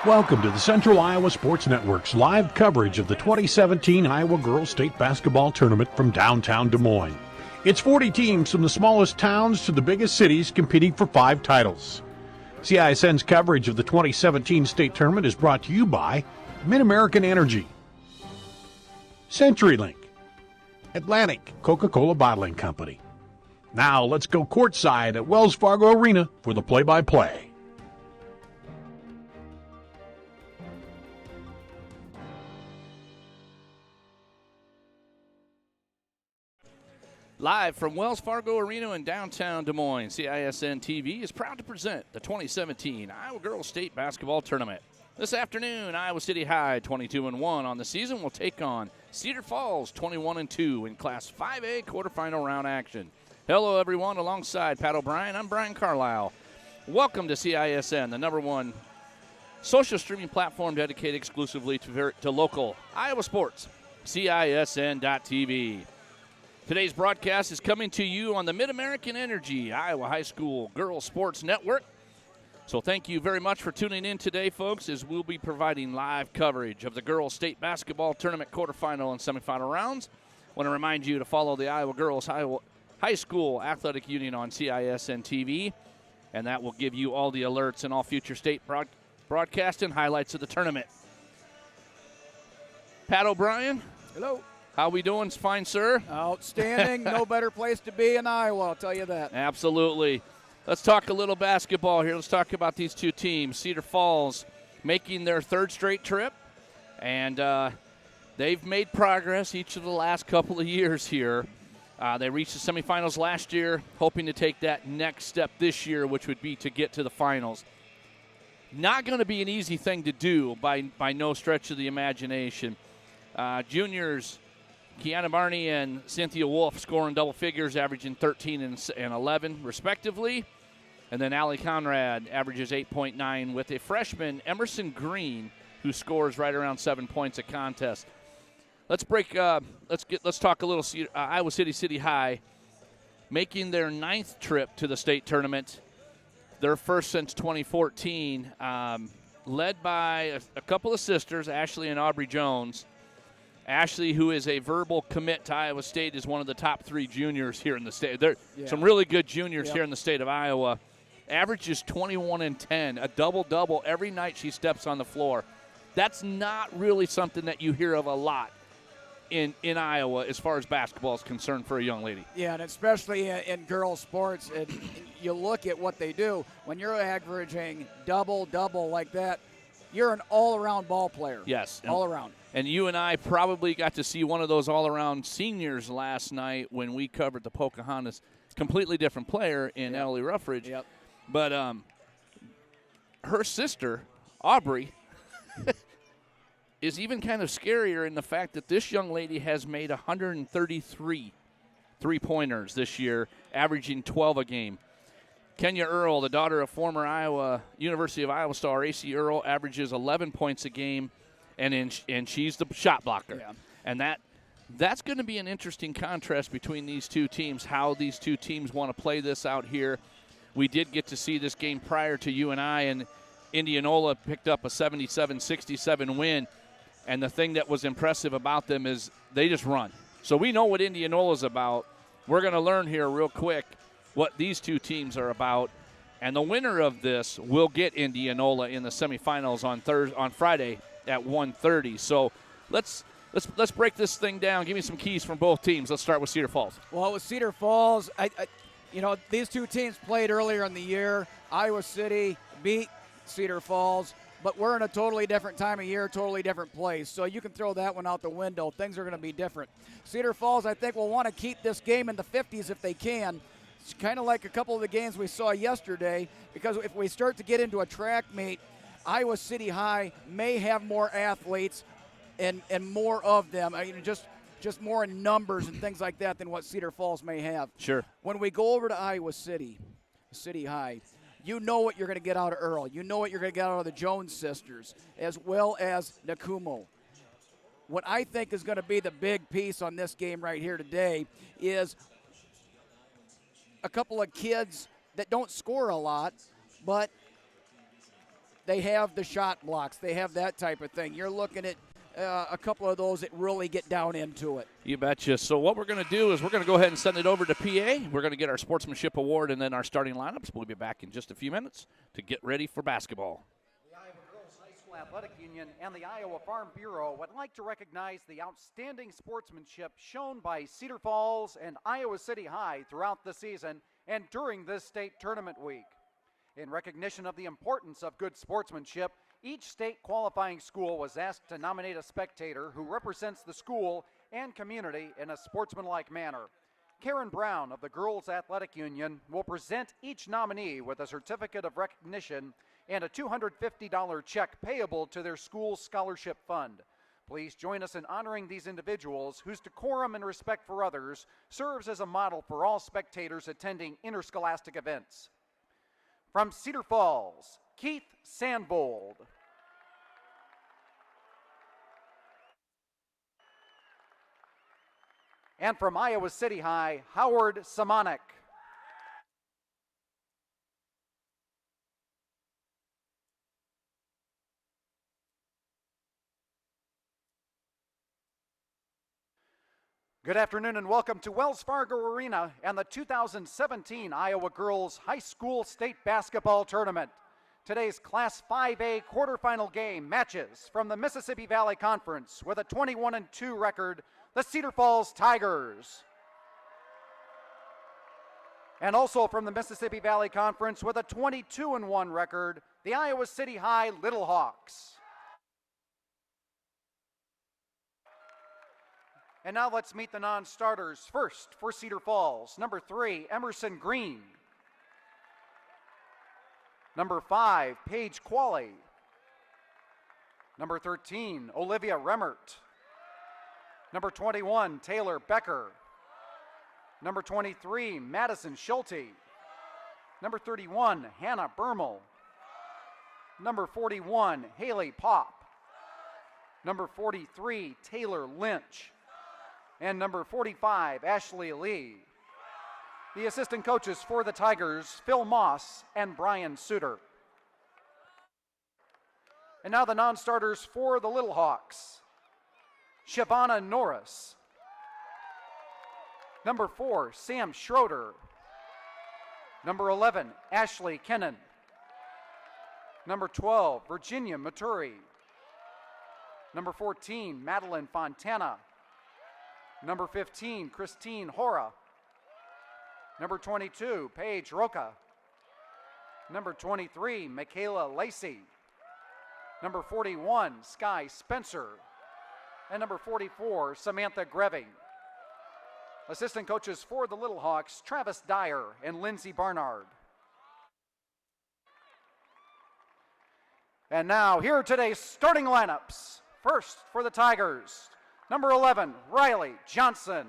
Welcome to the Central Iowa Sports Network's live coverage of the 2017 Iowa Girls State Basketball Tournament from downtown Des Moines. It's 40 teams from the smallest towns to the biggest cities competing for 5 titles. CISN's coverage of the 2017 state tournament is brought to you by Mid-American Energy, CenturyLink, Atlantic Coca-Cola Bottling Company. Now let's go courtside at Wells Fargo Arena for the play-by-play. Live from Wells Fargo Arena in downtown Des Moines, CISN TV is proud to present the 2017 Iowa Girls State Basketball Tournament. This afternoon, Iowa City High, 22-1 on the season, will take on Cedar Falls, 21-2 in Class 5A quarterfinal round action. Hello, everyone. Alongside Pat O'Brien, I'm Brian Carlisle. Welcome to CISN, the #1 social streaming platform dedicated exclusively to local Iowa sports, CISN.TV. Today's broadcast is coming to you on the Mid-American Energy Iowa High School Girls Sports Network. So thank you very much for tuning in today, folks, as we'll be providing live coverage of the Girls State Basketball Tournament quarterfinal and semifinal rounds. I want to remind you to follow the Iowa Girls High School Athletic Union on CISN TV, and that will give you all the alerts and all future state broadcast and highlights of the tournament. Pat O'Brien. Hello. How we doing, fine sir? Outstanding. No better place to be in Iowa, I'll tell you that. Absolutely. Let's talk a little basketball here. Let's talk about these two teams. Cedar Falls making their 3rd straight trip, and they've made progress each of the last couple of years here. They reached the semifinals last year, hoping to take that next step this year, which would be to get to the finals. Not going to be an easy thing to do by no stretch of the imagination. Juniors Kiana Barney and Cynthia Wolf scoring double figures, averaging 13 and 11, respectively. And then Allie Conrad averages 8.9 with a freshman, Emerson Green, who scores right around 7 points a contest. Let's talk a little Iowa City High, making their 9th trip to the state tournament, their first since 2014, led by a couple of sisters, Ashley and Aubrey Jones. Ashley, who is a verbal commit to Iowa State, is one of the top 3 juniors here in the state. There are some really good juniors here in the state of Iowa. Averages 21 and 10, a double-double every night she steps on the floor. That's not really something that you hear of a lot in Iowa as far as basketball is concerned for a young lady. Yeah, and especially in girls' sports, and you look at what they do. When you're averaging double-double like that, you're an all-around ball player. Yes. All around. And you and I probably got to see one of those all-around seniors last night when we covered the Pocahontas. Completely different player in Ellie Ruffridge. Yep. But her sister, Aubrey, is even kind of scarier in the fact that this young lady has made 133 three-pointers this year, averaging 12 a game. Kenya Earl, the daughter of former University of Iowa star A.C. Earl, averages 11 points a game. And she's the shot blocker. Yeah. And that's going to be an interesting contrast between these two teams, how these two teams want to play this out here. We did get to see this game prior to you and I, and Indianola picked up a 77-67 win. And the thing that was impressive about them is they just run. So we know what Indianola's about. We're going to learn here real quick what these two teams are about. And the winner of this will get Indianola in the semifinals on Friday at 1:30. So let's break this thing down. Give me some keys from both teams. Let's start with Cedar Falls. Well, with Cedar Falls, these two teams played earlier in the year. Iowa City beat Cedar Falls, but we're in a totally different time of year, totally different place. So you can throw that one out the window. Things are going to be different. Cedar Falls, I think, will want to keep this game in the 50s if they can. It's kind of like a couple of the games we saw yesterday, because if we start to get into a track meet, Iowa City High may have more athletes and more of them. Just more in numbers and things like that than what Cedar Falls may have. Sure. When we go over to Iowa City High, you know what you're going to get out of Earl. You know what you're going to get out of the Jones sisters, as well as Nakumo. What I think is going to be the big piece on this game right here today is a couple of kids that don't score a lot, but they have the shot blocks. They have that type of thing. You're looking at a couple of those that really get down into it. You betcha. So what we're going to do is we're going to go ahead and send it over to PA. We're going to get our sportsmanship award and then our starting lineups. We'll be back in just a few minutes to get ready for basketball. The Iowa Girls High School Athletic Union and the Iowa Farm Bureau would like to recognize the outstanding sportsmanship shown by Cedar Falls and Iowa City High throughout the season and during this state tournament week. In recognition of the importance of good sportsmanship, each state qualifying school was asked to nominate a spectator who represents the school and community in a sportsmanlike manner. Karen Brown of the Girls Athletic Union will present each nominee with a certificate of recognition and a $250 check payable to their school's scholarship fund. Please join us in honoring these individuals whose decorum and respect for others serves as a model for all spectators attending interscholastic events. From Cedar Falls, Keith Sandbold. And from Iowa City High, Howard Samanik. Good afternoon and welcome to Wells Fargo Arena and the 2017 Iowa Girls High School State Basketball Tournament. Today's Class 5A quarterfinal game matches from the Mississippi Valley Conference with a 21-2 record, the Cedar Falls Tigers. And also from the Mississippi Valley Conference with a 22-1 record, the Iowa City High Little Hawks. And now let's meet the non-starters. First for Cedar Falls, number 3, Emerson Green. Number 5, Paige Qualley. Number 13, Olivia Remmert. Number 21, Taylor Becker. Number 23, Madison Schulte. Number 31, Hannah Bermel. Number 41, Haley Pop. Number 43, Taylor Lynch. And number 45, Ashley Lee. The assistant coaches for the Tigers, Phil Moss and Brian Suter. And now the non-starters for the Little Hawks. Shavana Norris. Number 4, Sam Schroeder. Number 11, Ashley Kennan. Number 12, Virginia Maturi. Number 14, Madeline Fontana. Number 15, Christine Hora. Number 22, Paige Roca. Number 23, Michaela Lacey. Number 41, Sky Spencer. And number 44, Samantha Greving. Assistant coaches for the Little Hawks, Travis Dyer and Lindsey Barnard. And now, here are today's starting lineups. First for the Tigers, number 11, Riley Johnson.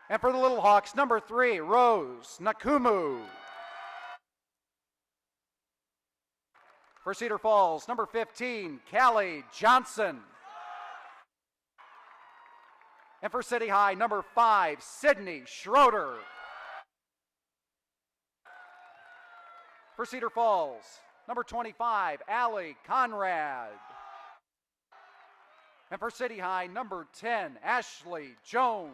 And for the Little Hawks, number 3, Rose Nakumu. For Cedar Falls, number 15, Callie Johnson. And for City High, number 5, Sydney Schroeder. For Cedar Falls, number 25, Allie Conrad. And for City High, number 10, Ashley Jones.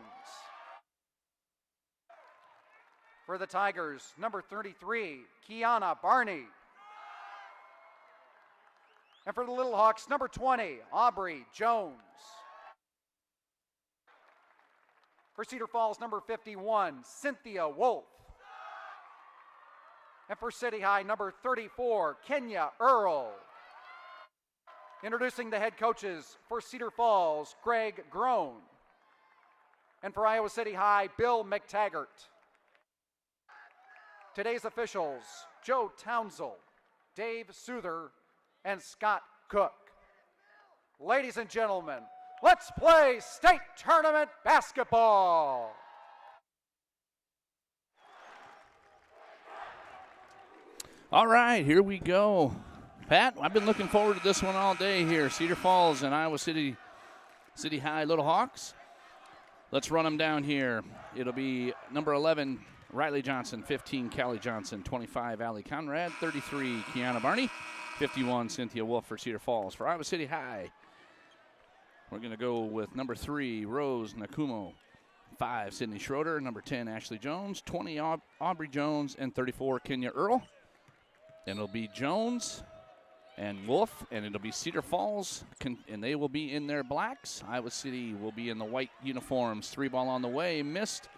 For the Tigers, number 33, Kiana Barney. And for the Little Hawks, number 20, Aubrey Jones. For Cedar Falls, number 51, Cynthia Wolf. And for City High, number 34, Kenya Earl. Introducing the head coaches for Cedar Falls, Greg Groen. And for Iowa City High, Bill McTaggart. Today's officials, Joe Townsell, Dave Souther, and Scott Cook. Ladies and gentlemen, let's play state tournament basketball. All right, here we go. Pat, I've been looking forward to this one all day here. Cedar Falls and Iowa City High Little Hawks. Let's run them down here. It'll be number 11, Riley Johnson, 15, Callie Johnson, 25, Allie Conrad, 33, Kiana Barney, 51, Cynthia Wolf for Cedar Falls. For Iowa City High, we're going to go with number 3, Rose Nakumo, 5, Sydney Schroeder, number 10, Ashley Jones, 20, Aubrey Jones, and 34, Kenya Earl. And it'll be Jones and Wolf, and it'll be Cedar Falls, and they will be in their blacks. Iowa City will be in the white uniforms. 3 ball on the way, missed.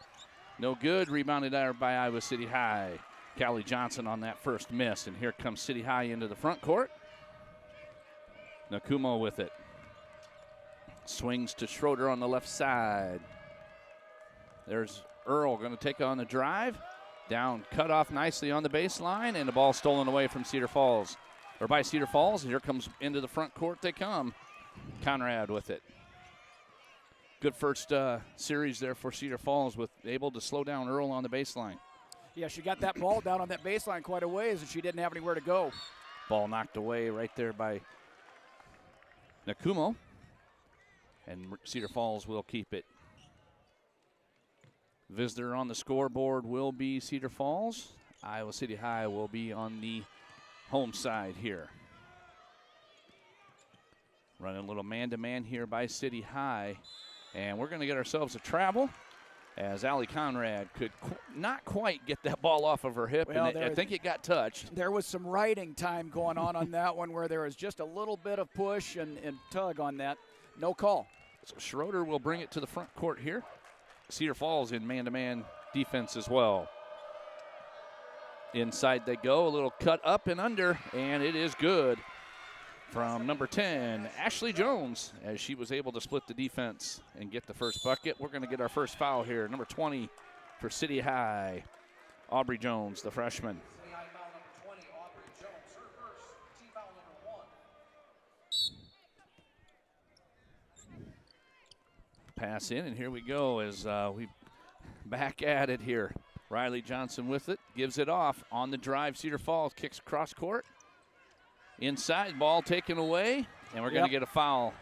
No good, rebounded there by Iowa City High. Callie Johnson on that first miss, and here comes City High into the front court. Nakumo with it. Swings to Schroeder on the left side. There's Earl going to take on the drive. Down, cut off nicely on the baseline, and the ball stolen away from Cedar Falls. Or by Cedar Falls, and here comes into the front court they come. Conrad with it. Good first series there for Cedar Falls, with able to slow down Earl on the baseline. Yeah, she got that ball down on that baseline quite a ways, and she didn't have anywhere to go. Ball knocked away right there by Nakumo, and Cedar Falls will keep it. Visitor on the scoreboard will be Cedar Falls. Iowa City High will be on the home side here. Running a little man-to-man here by City High. And we're going to get ourselves a travel, as Allie Conrad could not quite get that ball off of her hip, well, and I think it got touched. There was some riding time going on that one, where there was just a little bit of push and tug on that. No call. So Schroeder will bring it to the front court here. Cedar Falls in man-to-man defense as well. Inside they go, a little cut up and under, and it is good from number 10, Ashley Jones, as she was able to split the defense and get the first bucket. We're going to get our first foul here. Number 20 for City High, Aubrey Jones, the freshman. City High foul number 20, Aubrey Jones, her first, team foul number 1. Pass in, and here we go as we back at it here. Riley Johnson with it, gives it off on the drive. Cedar Falls kicks across court. Inside, ball taken away, and we're going to get a foul.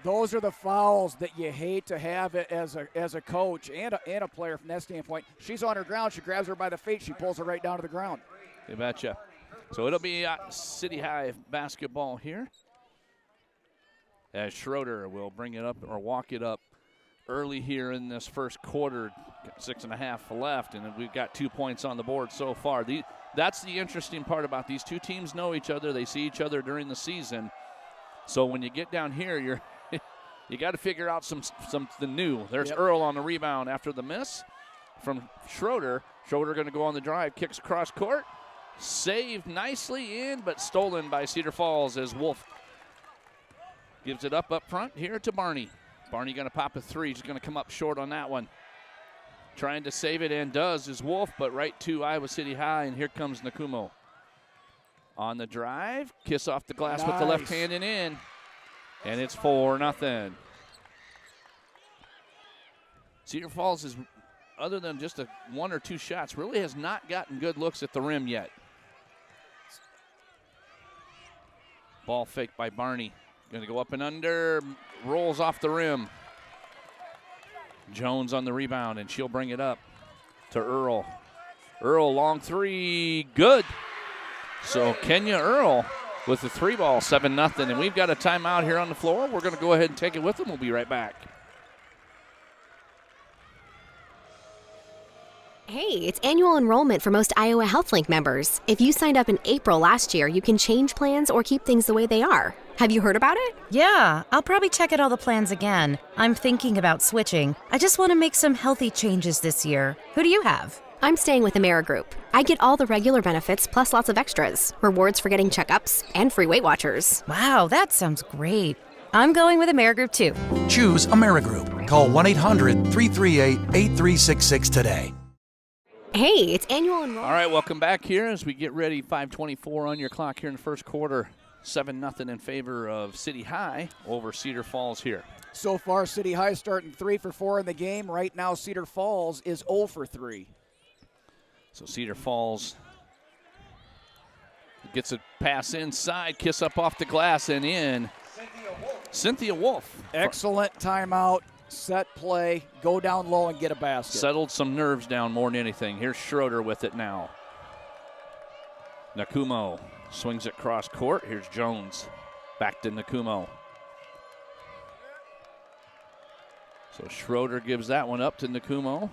Those are the fouls that you hate to have it as a coach and a player from that standpoint. She's on her ground. She grabs her by the feet. She pulls her right down to the ground. You betcha. So it'll be City High basketball here, as Schroeder will bring it up or walk it up early here in this first quarter. 6.5 left, and we've got 2 points on the board so far. That's the interesting part about these two teams. Know each other. They see each other during the season. So when you get down here, you got to figure out something new. There's Earl on the rebound after the miss from Schroeder. Schroeder going to go on the drive, kicks across court, saved nicely in, but stolen by Cedar Falls as Wolf gives it up front here to Barney. Barney going to pop a 3. She's going to come up short on that one. Trying to save it, and does, is Wolf, but right to Iowa City High, and here comes Nakumo. On the drive, kiss off the glass with the left hand and in, and it's 4-0. Cedar Falls is, other than just 1 or 2 shots, really has not gotten good looks at the rim yet. Ball faked by Barney. Going to go up and under, rolls off the rim. Jones on the rebound, and she'll bring it up to Earl. Earl, long 3, good. So Kenya Earl with the 3 ball, 7-0. And we've got a timeout here on the floor. We're going to go ahead and take it with them. We'll be right back. Hey, it's annual enrollment for most Iowa HealthLink members. If you signed up in April last year, you can change plans or keep things the way they are. Have you heard about it? Yeah, I'll probably check out all the plans again. I'm thinking about switching. I just want to make some healthy changes this year. Who do you have? I'm staying with AmeriGroup. I get all the regular benefits plus lots of extras. Rewards for getting checkups and free Weight Watchers. Wow, that sounds great. I'm going with AmeriGroup too. Choose AmeriGroup. Call 1-800-338-8366 today. Hey, it's annual enrollment. All right, welcome back here as we get ready. 5:24 on your clock here in the first quarter. 7-0 in favor of City High over Cedar Falls here. So far, City High starting 3 for 4 in the game. Right now, Cedar Falls is 0 for 3. So Cedar Falls gets a pass inside, kiss up off the glass and in. Cynthia Wolf. Excellent timeout set play, go down low and get a basket. Settled some nerves down more than anything. Here's Schroeder with it now. Nakumo swings it cross court. Here's Jones. Back to Nakumo. So Schroeder gives that one up to Nakumo.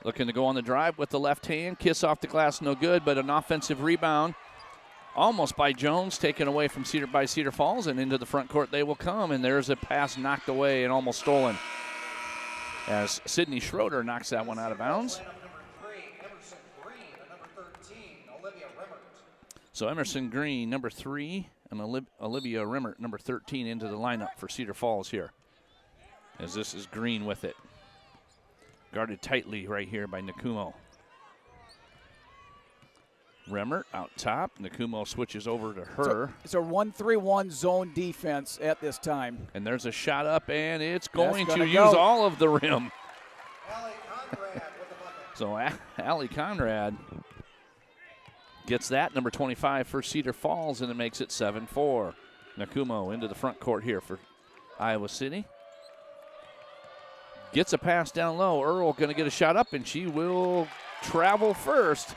Looking to go on the drive with the left hand. Kiss off the glass, no good, but an offensive rebound. Almost by Jones, taken away from Cedar Falls, and into the front court they will come. And there's a pass knocked away and almost stolen, as Sydney Schroeder knocks that one out of bounds. So Emerson Green, number 3, and Olivia Rimmert, number 13, into the lineup for Cedar Falls here, as this is Green with it. Guarded tightly right here by Nakumo. Rimmert out top. Nakumo switches over to her. It's a 1-3-1 zone defense at this time. And there's a shot up, and it's going to use go. all of the rim. So Allie Conrad gets that, number 25 for Cedar Falls, and it makes it 7-4. Nakumo into the front court here for Iowa City. Gets a pass down low. Earl going to get a shot up, and she will travel first.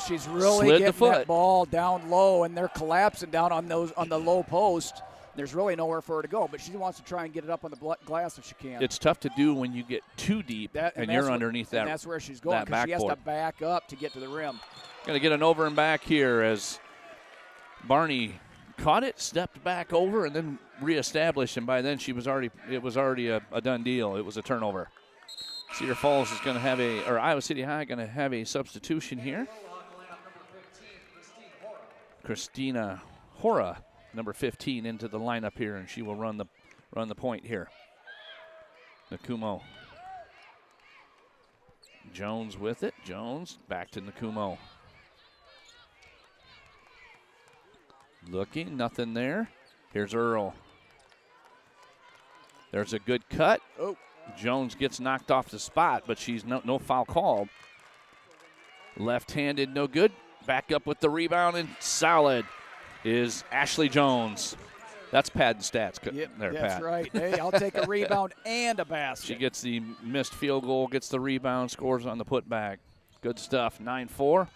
She's really Slid getting that ball down low, and they're collapsing down on the low post. There's really nowhere for her to go, but she wants to try and get it up on the glass if she can. It's tough to do when you get too deep and you're underneath that. And that's where she's going, because she has to back up to get to the rim. Going to get an over and back here as Barney caught it, stepped back over, and then reestablished. And by then it was already a done deal. It was a turnover. Cedar Falls is going to have Iowa City High going to have a substitution here. Christina Hora, number 15, into the lineup here, and she will run the point here. Nakumo. Jones with it. Jones back to Nakumo. Looking, nothing there. Here's Earl. There's a good cut. Oh. Jones gets knocked off the spot, but she's no foul called. Left-handed, no good. Back up with the rebound, and solid is Ashley Jones. That's padding stats there, that's Pat. right. Hey, I'll take a rebound and a basket. She gets the missed field goal, gets the rebound, scores on the putback. Good stuff. 9-4.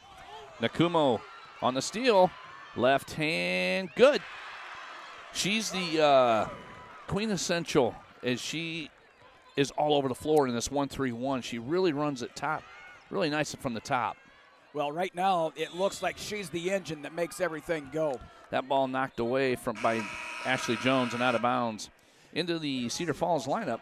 Nakumo on the steal. Left hand, good. She's the quintessential, as she is all over the floor in this 1-3-1. She really runs it top, really nice from the top. Well, right now, it looks like she's the engine that makes everything go. That ball knocked away by Ashley Jones and out of bounds into the Cedar Falls lineup.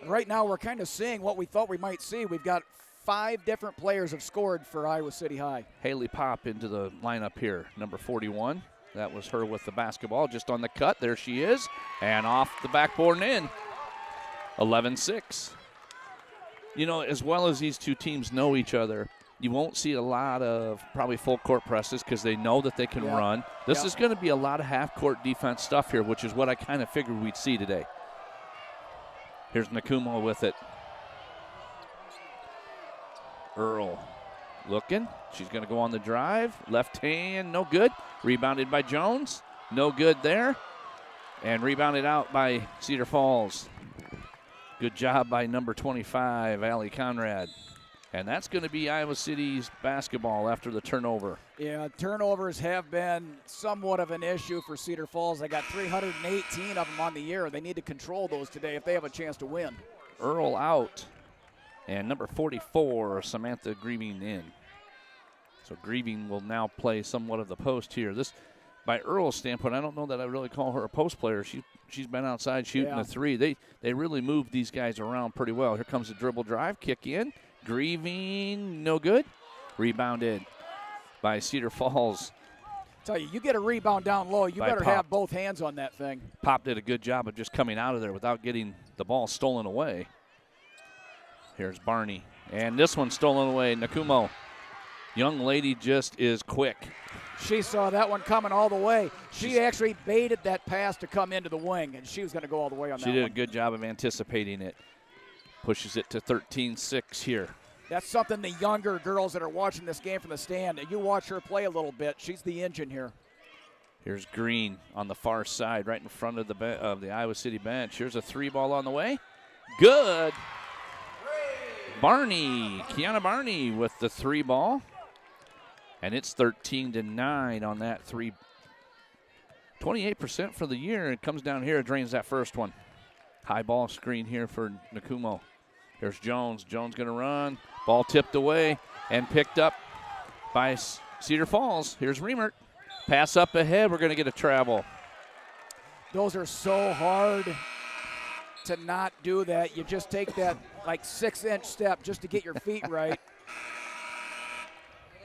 Right now, we're kind of seeing what we thought we might see. We've got 5 different players have scored for Iowa City High. Haley Pop into the lineup here, number 41. That was her with the basketball, just on the cut. There she is, and off the backboard and in. 11-6. You know, as well as these two teams know each other, you won't see a lot of probably full court presses because they know that they can run. This is going to be a lot of half-court defense stuff here, which is what I kind of figured we'd see today. Here's Nakumo with it. Earl looking. She's going to go on the drive. Left hand, no good. Rebounded by Jones. No good there. And rebounded out by Cedar Falls. Good job by number 25, Allie Conrad. And that's going to be Iowa City's basketball after the turnover. Yeah, turnovers have been somewhat of an issue for Cedar Falls. They got 318 of them on the year. They need to control those today if they have a chance to win. Earl out. And number 44, Samantha Grieving in. So Grieving will now play somewhat of the post here. This, by Earl's standpoint, I don't know that I really call her a post player. She's been outside shooting a three. They really move these guys around pretty well. Here comes the dribble drive, kick in. Grieving, no good. Rebounded by Cedar Falls. Tell you, you get a rebound down low, you better have both hands on that thing. Pop did a good job of just coming out of there without getting the ball stolen away. Here's Barney. And this one's stolen away. Nakumo. Young lady just is quick. She saw that one coming all the way. She actually baited that pass to come into the wing, and she was going to go all the way on that one. She did a good job of anticipating it. Pushes it to 13-6 here. That's something the younger girls that are watching this game from the stand, you watch her play a little bit. She's the engine here. Here's Green on the far side, right in front of the Iowa City bench. Here's a 3-ball on the way. Good. Kiana Barney with the 3-ball. And it's 13-9 on that 3. 28% for the year. It comes down here, it drains that first one. High ball screen here for Nakumo. There's Jones. Jones going to run. Ball tipped away and picked up by Cedar Falls. Here's Reimert. Pass up ahead. We're going to get a travel. Those are so hard to not do that. You just take that like 6-inch step just to get your feet right.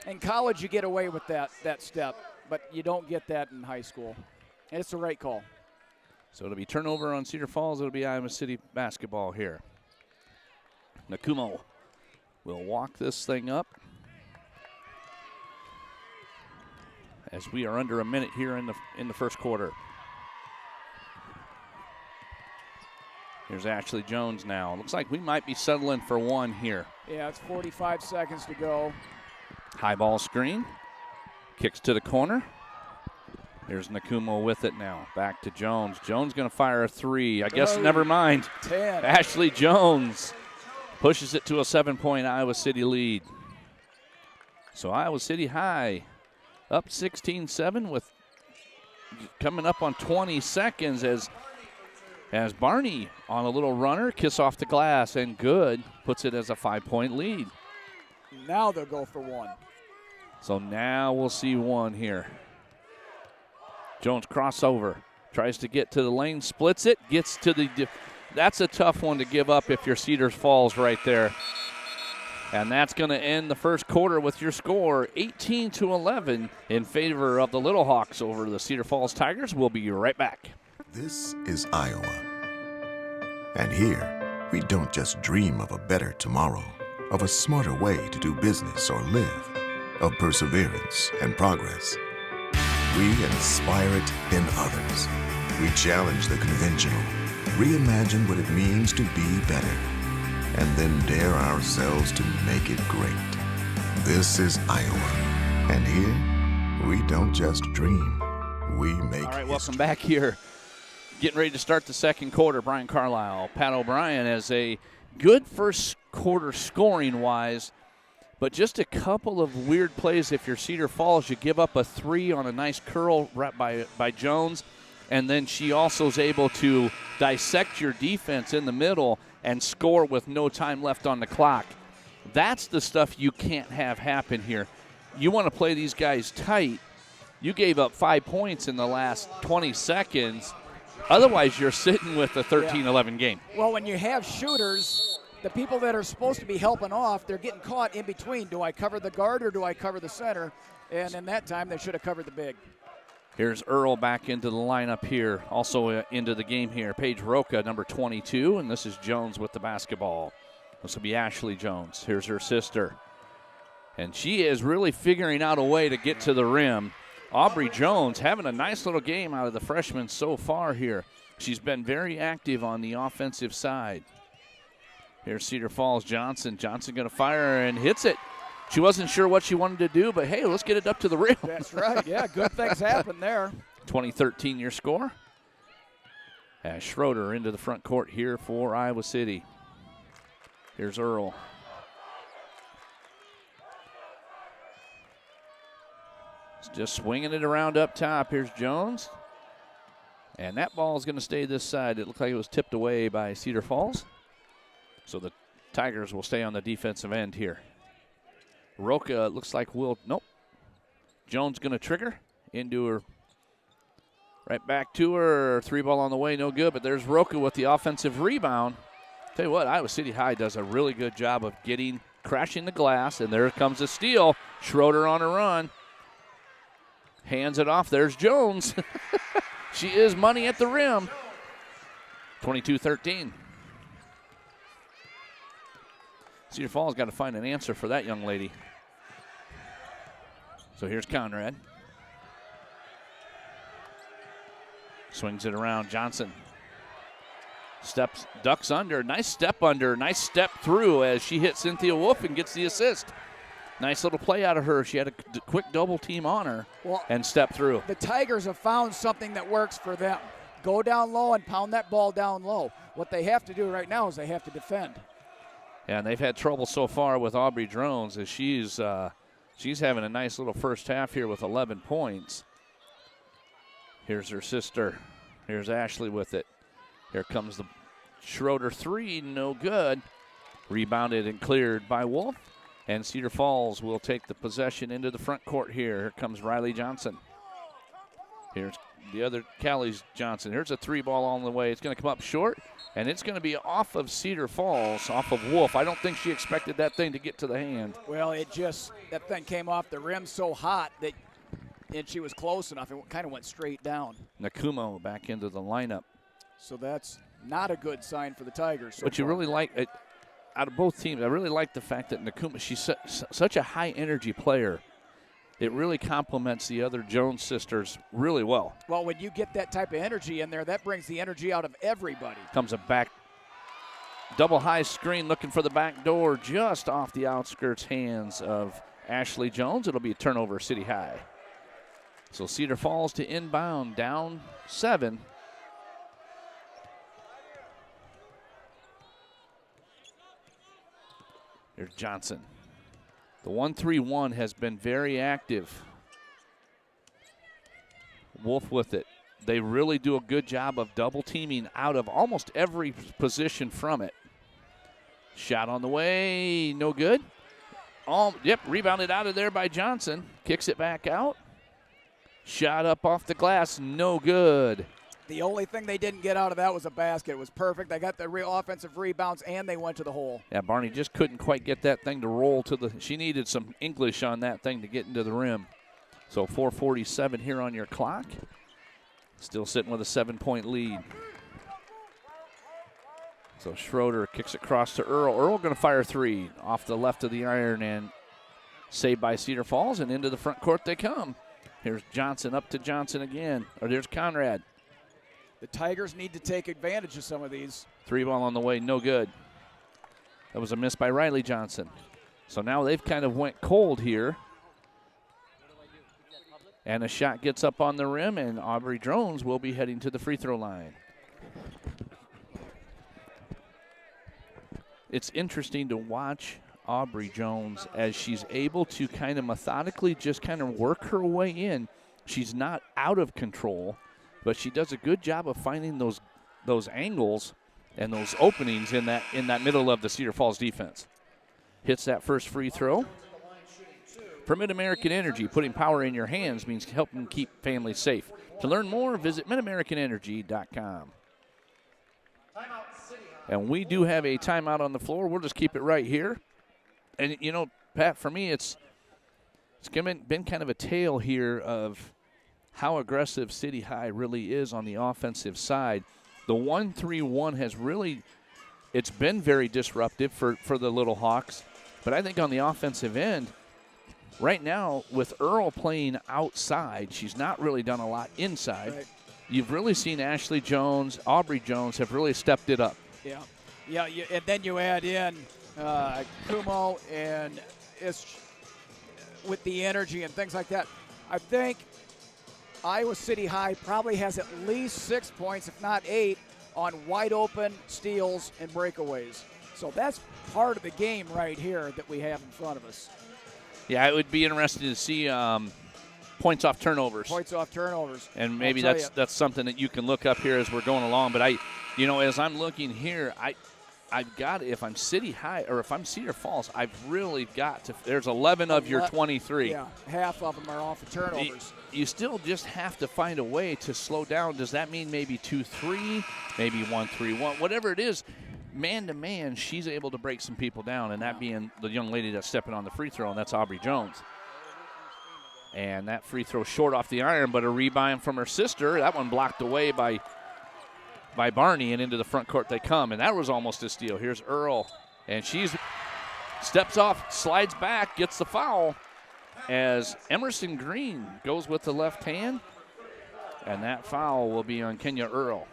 In college, you get away with that step, but you don't get that in high school. And it's the right call. So it'll be turnover on Cedar Falls. It'll be Iowa City basketball here. Nakumo will walk this thing up. As we are under a minute here in the first quarter. Here's Ashley Jones now. Looks like we might be settling for one here. Yeah, it's 45 seconds to go. High ball screen. Kicks to the corner. Here's Nakumo with it now. Back to Jones. Jones going to fire a 3. I guess never mind. 10. Ashley Jones pushes it to a 7-point Iowa City lead. So Iowa City High up 16-7 with coming up on 20 seconds as Barney on a little runner, kiss off the glass, and good. Puts it as a 5-point lead. Now they'll go for one. So now we'll see one here. Jones crossover, tries to get to the lane, splits it, gets to the that's a tough one to give up if you're Cedar Falls right there. And that's going to end the first quarter with your score 18-11 in favor of the Little Hawks over the Cedar Falls Tigers. We'll be right back. This is Iowa. And here, we don't just dream of a better tomorrow, of a smarter way to do business or live, of perseverance and progress. We inspire it in others. We challenge the conventional, reimagine what it means to be better, and then dare ourselves to make it great. This is Iowa. And here, we don't just dream, we make All right, history. welcome back here. Getting ready to start the second quarter. Brian Carlisle, Pat O'Brien has a good first quarter scoring-wise, but just a couple of weird plays. If you're Cedar Falls, you give up a 3 on a nice curl right by Jones, and then she also is able to dissect your defense in the middle and score with no time left on the clock. That's the stuff you can't have happen here. You want to play these guys tight. You gave up 5 points in the last 20 seconds. Otherwise, you're sitting with a 13-11 game. Well, when you have shooters, the people that are supposed to be helping off, they're getting caught in between. Do I cover the guard or do I cover the center? And in that time, they should have covered the big. Here's Earl back into the lineup here, also into the game here. Paige Roca, number 22, and this is Jones with the basketball. This will be Ashley Jones. Here's her sister. And she is really figuring out a way to get to the rim. Aubrey Jones having a nice little game out of the freshman so far here. She's been very active on the offensive side. Here's Cedar Falls Johnson. Johnson going to fire and hits it. She wasn't sure what she wanted to do, but hey, let's get it up to the rim. That's right. Yeah, good things happen there. 2013 your score. As Schroeder into the front court here for Iowa City. Here's Earl. Just swinging it around up top. Here's Jones. And that ball is going to stay this side. It looked like it was tipped away by Cedar Falls. So the Tigers will stay on the defensive end here. Roca looks like nope. Jones going to trigger into her. Right back to her. 3-ball on the way, no good. But there's Roca with the offensive rebound. Tell you what, Iowa City High does a really good job of crashing the glass. And there comes a steal. Schroeder on a run. Hands it off. There's Jones. She is money at the rim. 22-13. Cedar Falls got to find an answer for that young lady. So here's Conrad. Swings it around. Johnson ducks under. Nice step under. Nice step through as she hits Cynthia Wolf and gets the assist. Nice little play out of her. She had a quick double team on her and stepped through. The Tigers have found something that works for them. Go down low and pound that ball down low. What they have to do right now is they have to defend. Yeah, and they've had trouble so far with Aubrey Drones as she's having a nice little first half here with 11 points. Here's her sister. Here's Ashley with it. Here comes the Schroeder three, no good. Rebounded and cleared by Wolf. And Cedar Falls will take the possession into the front court here. Here comes Riley Johnson. Here's the other Callie's Johnson. Here's a three ball on the way. It's going to come up short, and it's going to be off of Cedar Falls, off of Wolf. I don't think she expected that thing to get to the hand. Well, that thing came off the rim so hot and she was close enough. It kind of went straight down. Nakumo back into the lineup. So that's not a good sign for the Tigers. But you really like it. Out of both teams, I really like the fact that Nakuma, she's such a high-energy player. It really complements the other Jones sisters really well. Well, when you get that type of energy in there, that brings the energy out of everybody. Comes a back double high screen looking for the back door just off the outskirts hands of Ashley Jones. It'll be a turnover, City High. So Cedar Falls to inbound, down 7. Here's Johnson. The 1-3-1 has been very active. Wolf with it. They really do a good job of double teaming out of almost every position from it. Shot on the way, no good. Rebounded out of there by Johnson. Kicks it back out. Shot up off the glass, no good. The only thing they didn't get out of that was a basket. It was perfect. They got the real offensive rebounds, and they went to the hole. Yeah, Barney just couldn't quite get that thing to roll to the – she needed some English on that thing to get into the rim. So 4:47 here on your clock. Still sitting with a 7-point lead. So Schroeder kicks across to Earl. Earl going to fire three off the left of the iron and saved by Cedar Falls, and into the front court they come. Here's Johnson up to Johnson again. Or there's Conrad. The Tigers need to take advantage of some of these. Three ball on the way, no good. That was a miss by Riley Johnson. So now they've kind of went cold here. And a shot gets up on the rim, and Aubrey Drones will be heading to the free throw line. It's interesting to watch Aubrey Jones as she's able to kind of methodically just kind of work her way in. She's not out of control, but she does a good job of finding those angles and those openings in that middle of the Cedar Falls defense. Hits that first free throw. For Mid-American Energy, putting power in your hands means helping keep families safe. To learn more, visit midamericanenergy.com. And we do have a timeout on the floor. We'll just keep it right here. And, you know, Pat, for me, it's been kind of a tale here of how aggressive City High really is on the offensive side. The 1-3-1 has really, it's been very disruptive for the Little Hawks. But I think on the offensive end, right now, with Earl playing outside, she's not really done a lot inside. Right. You've really seen Ashley Jones, Aubrey Jones have really stepped it up. Yeah, and then you add in Kumo and Ish with the energy and things like that. I think Iowa City High probably has at least 6 points, if not 8, on wide open steals and breakaways. So that's part of the game right here that we have in front of us. Yeah, it would be interesting to see points off turnovers. Points off turnovers. And maybe that's something that you can look up here as we're going along. But as I'm looking here, I've got, if I'm City High or if I'm Cedar Falls, I've really got to. There's 11 of your 23. Yeah, half of them are off of turnovers. You still just have to find a way to slow down. Does that mean maybe 2-3, maybe 1-3-1, whatever it is? Man to man, she's able to break some people down, and that being the young lady that's stepping on the free throw, and that's Aubrey Jones. And that free throw short off the iron, but a rebound from her sister. That one blocked away by Barney, and into the front court they come, and that was almost a steal. Here's Earl, and she's steps off, slides back, gets the foul as Emerson Green goes with the left hand, and that foul will be on Kenya Earl.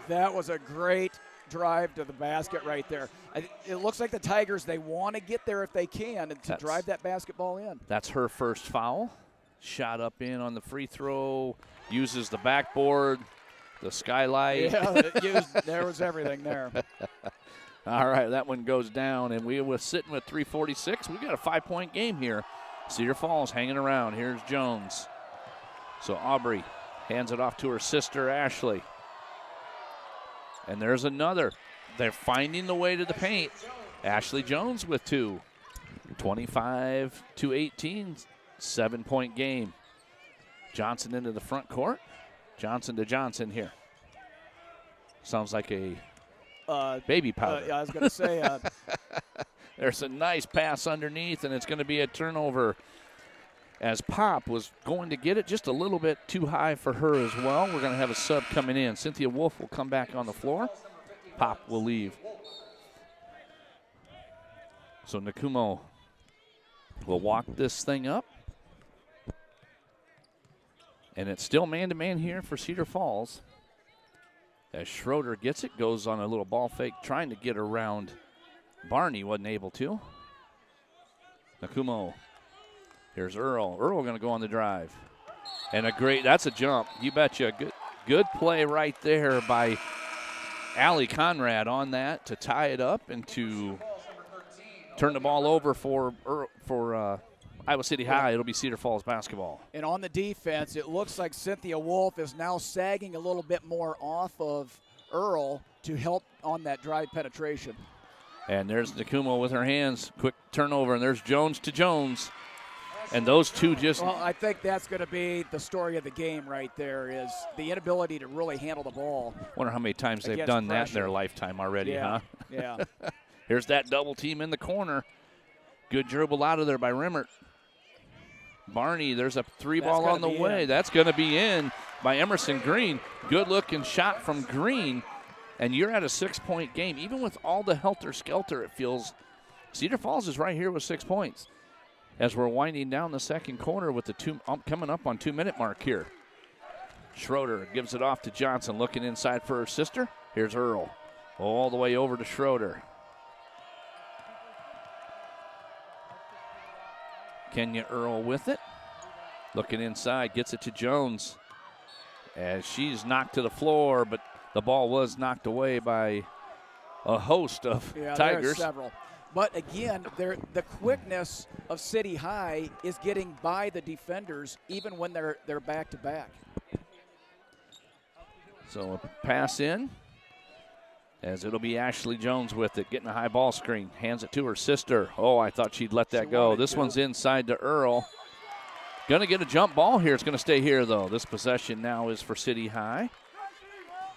That was a great drive to the basket right there. It looks like the Tigers, they want to get there if they can and to drive that basketball in. That's her first foul. Shot up in on the free throw, uses the backboard, the skylight. Yeah, there was everything there. All right, that one goes down, and we were sitting with 3:46. We got a 5-point game here. Cedar Falls hanging around. Here's Jones. So Aubrey hands it off to her sister, Ashley. And there's another. They're finding the way to the paint. Ashley Jones with 2. 25-18, 7-point game. Johnson into the front court. Johnson to Johnson here. Sounds like a baby powder. I was going to say. There's a nice pass underneath, and it's going to be a turnover as Pop was going to get it just a little bit too high for her as well. We're going to have a sub coming in. Cynthia Wolf will come back on the floor. Pop will leave. So Nakumo will walk this thing up. And it's still man-to-man here for Cedar Falls. As Schroeder gets it, goes on a little ball fake, trying to get around Barney, wasn't able to. Nakumo. Here's Earl. Earl going to go on the drive. And that's a jump. You betcha. Good play right there by Allie Conrad on that to tie it up and to turn the ball over for Iowa City High. It'll be Cedar Falls basketball. And on the defense, it looks like Cynthia Wolf is now sagging a little bit more off of Earl to help on that drive penetration. And there's Nakumo with her hands. Quick turnover, and there's Jones to Jones. And those two just... Well, I think that's going to be the story of the game right there is the inability to really handle the ball. Wonder how many times they've done that in their lifetime already, huh? Yeah. Here's that double team in the corner. Good dribble out of there by Rimmert. Barney, there's a three-ball on the way. That's going to be in by Emerson Green. Good-looking shot from Green. And you're at a 6-point game. Even with all the helter-skelter, it feels Cedar Falls is right here with 6 points. As we're winding down the second quarter with the coming up on 2-minute mark here. Schroeder gives it off to Johnson, looking inside for her sister. Here's Earl, all the way over to Schroeder. Kenya Earl with it. Looking inside, gets it to Jones. As she's knocked to the floor, but the ball was knocked away by a host of Tigers. There are several. But again, the quickness of City High is getting by the defenders even when they're back-to-back. So a pass in, as it'll be Ashley Jones with it, getting a high ball screen. Hands it to her sister. Oh, I thought she'd let that go. This one's inside to Earl. Going to get a jump ball here. It's going to stay here, though. This possession now is for City High.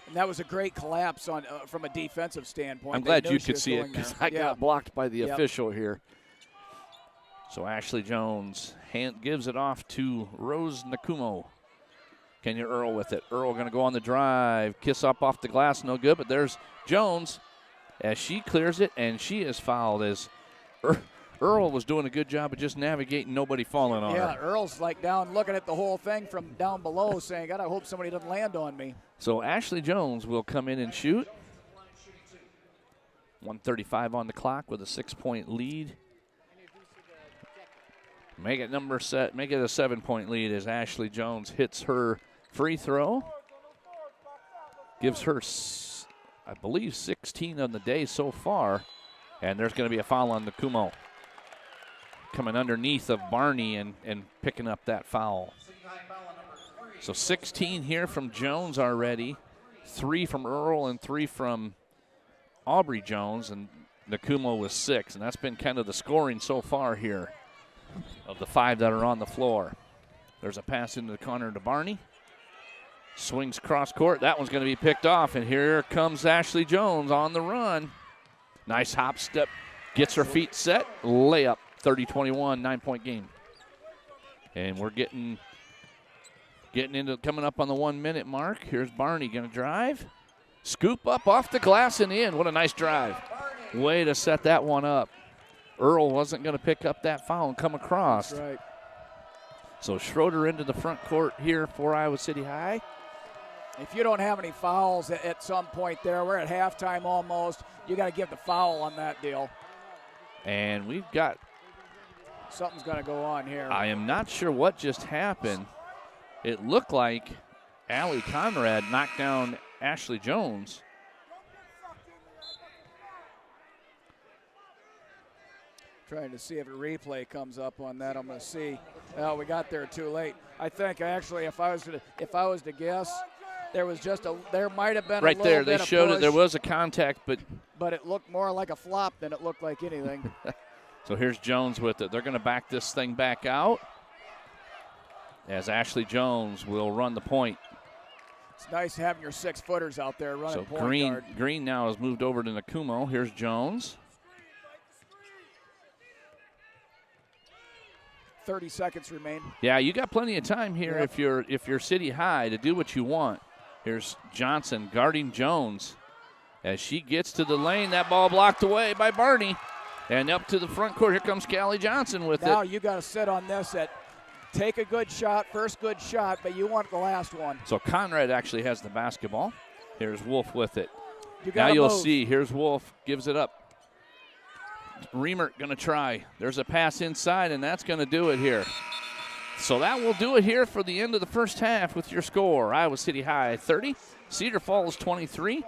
And that was a great collapse on from a defensive standpoint. I'm glad you could see it because I got blocked by the official here. So Ashley Jones gives it off to Rose Nakumo. Kenya Earl with it. Earl going to go on the drive. Kiss up off the glass, no good. But there's Jones as she clears it, and she is fouled as Earl was doing a good job of just navigating, nobody falling on her. Yeah, Earl's like down looking at the whole thing from down below saying, God, I hope somebody doesn't land on me. So Ashley Jones will come in and shoot. 1:35 on the clock with a 6-point lead. Make it a 7-point lead as Ashley Jones hits her free throw. Gives her, I believe, 16 on the day so far. And there's going to be a foul on Nakumo. Coming underneath of Barney and picking up that foul. So 16 here from Jones already. 3 from Earl and 3 from Aubrey Jones. And Nakumo with 6. And that's been kind of the scoring so far here of the 5 that are on the floor. There's a pass into the corner to Barney. Swings cross court. That one's going to be picked off. And here comes Ashley Jones on the run. Nice hop step. Gets her feet set. Layup. 30-21, 9-point game. And we're getting into coming up on the 1-minute mark. Here's Barney going to drive. Scoop up off the glass and in. What a nice drive. Way to set that one up. Earl wasn't going to pick up that foul and come across. That's right. So Schroeder into the front court here for Iowa City High. If you don't have any fouls at some point there, we're at halftime almost, you got to give the foul on that deal. And we've got. Something's going to go on here. I am not sure what just happened. It looked like Allie Conrad knocked down Ashley Jones. Trying to see if a replay comes up on that. I'm going to see. Oh, we got there too late. I think actually, if I was to guess, there might have been right a little there. bit They of showed push, it. There was a contact, but it looked more like a flop than it looked like anything. So here's Jones with it. They're going to back this thing back out as Ashley Jones will run the point. It's nice having your 6-footers out there running point guard. Green now has moved over to Nakumo. Here's Jones. 30 seconds remain. Yeah, you got plenty of time here if you're City High to do what you want. Here's Johnson guarding Jones. As she gets to the lane, that ball blocked away by Barney. And up to the front court, here comes Callie Johnson with it. Now you got to sit on this take a good shot, first good shot, but you want the last one. So Conrad actually has the basketball. Here's Wolf with it. Now you'll see, here's Wolf, gives it up. Reimert going to try. There's a pass inside, and that's going to do it here. So that will do it here for the end of the first half with your score. Iowa City High 30, Cedar Falls 23.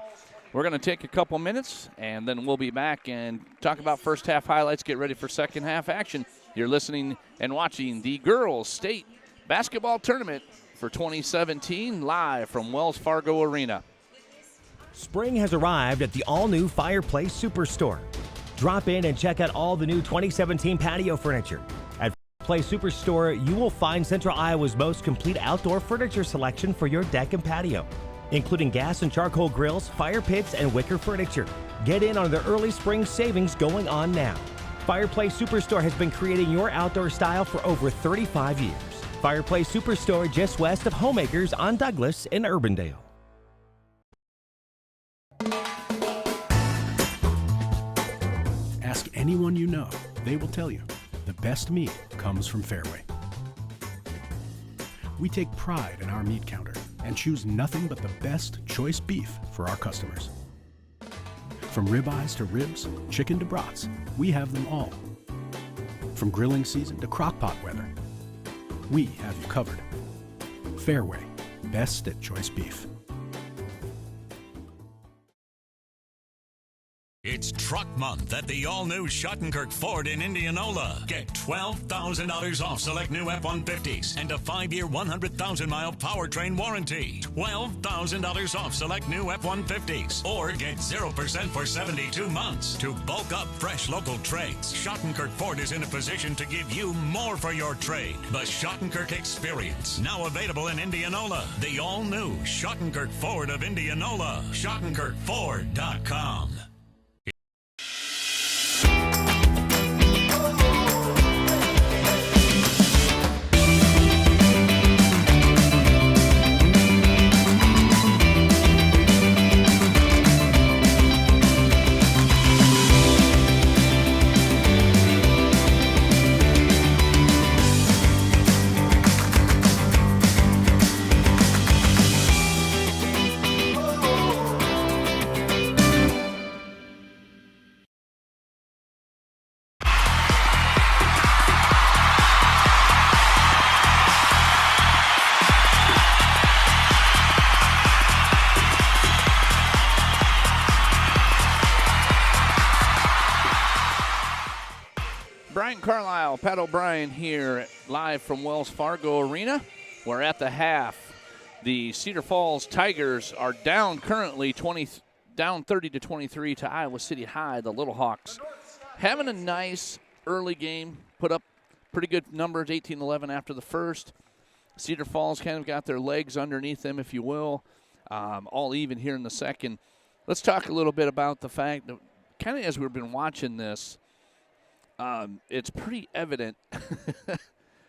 We're going to take a couple minutes, and then we'll be back and talk about first half highlights, get ready for second half action. You're listening and watching the Girls State Basketball Tournament for 2017 live from Wells Fargo Arena. Spring has arrived at the all-new Fireplace Superstore. Drop in and check out all the new 2017 patio furniture. At Fireplace Superstore, you will find Central Iowa's most complete outdoor furniture selection for your deck and patio, including gas and charcoal grills, fire pits, and wicker furniture. Get in on the early spring savings going on now. Fireplace Superstore has been creating your outdoor style for over 35 years. Fireplace Superstore just west of Homemakers on Douglas in Urbandale. Ask anyone you know, they will tell you the best meat comes from Fairway. We take pride in our meat counter and choose nothing but the best choice beef for our customers. From ribeyes to ribs, chicken to brats, we have them all. From grilling season to crock-pot weather, we have you covered. Fairway, best at choice beef. It's Truck Month at the all-new Schottenkirk Ford in Indianola. Get $12,000 off select new F-150s and a 5-year, 100,000-mile powertrain warranty. $12,000 off select new F-150s. Or get 0% for 72 months. To bulk up fresh local trades, Schottenkirk Ford is in a position to give you more for your trade. The Schottenkirk Experience, now available in Indianola. The all-new Schottenkirk Ford of Indianola. SchottenkirkFord.com. Carlisle, Pat O'Brien here live from Wells Fargo Arena. We're at the half. The Cedar Falls Tigers are down currently down 30-23 to Iowa City High. The Little Hawks having a nice early game, put up pretty good numbers, 18-11 after the first. Cedar Falls kind of got their legs underneath them, if you will, all even here in the second. Let's talk a little bit about the fact that kind of as we've been watching this, it's pretty evident.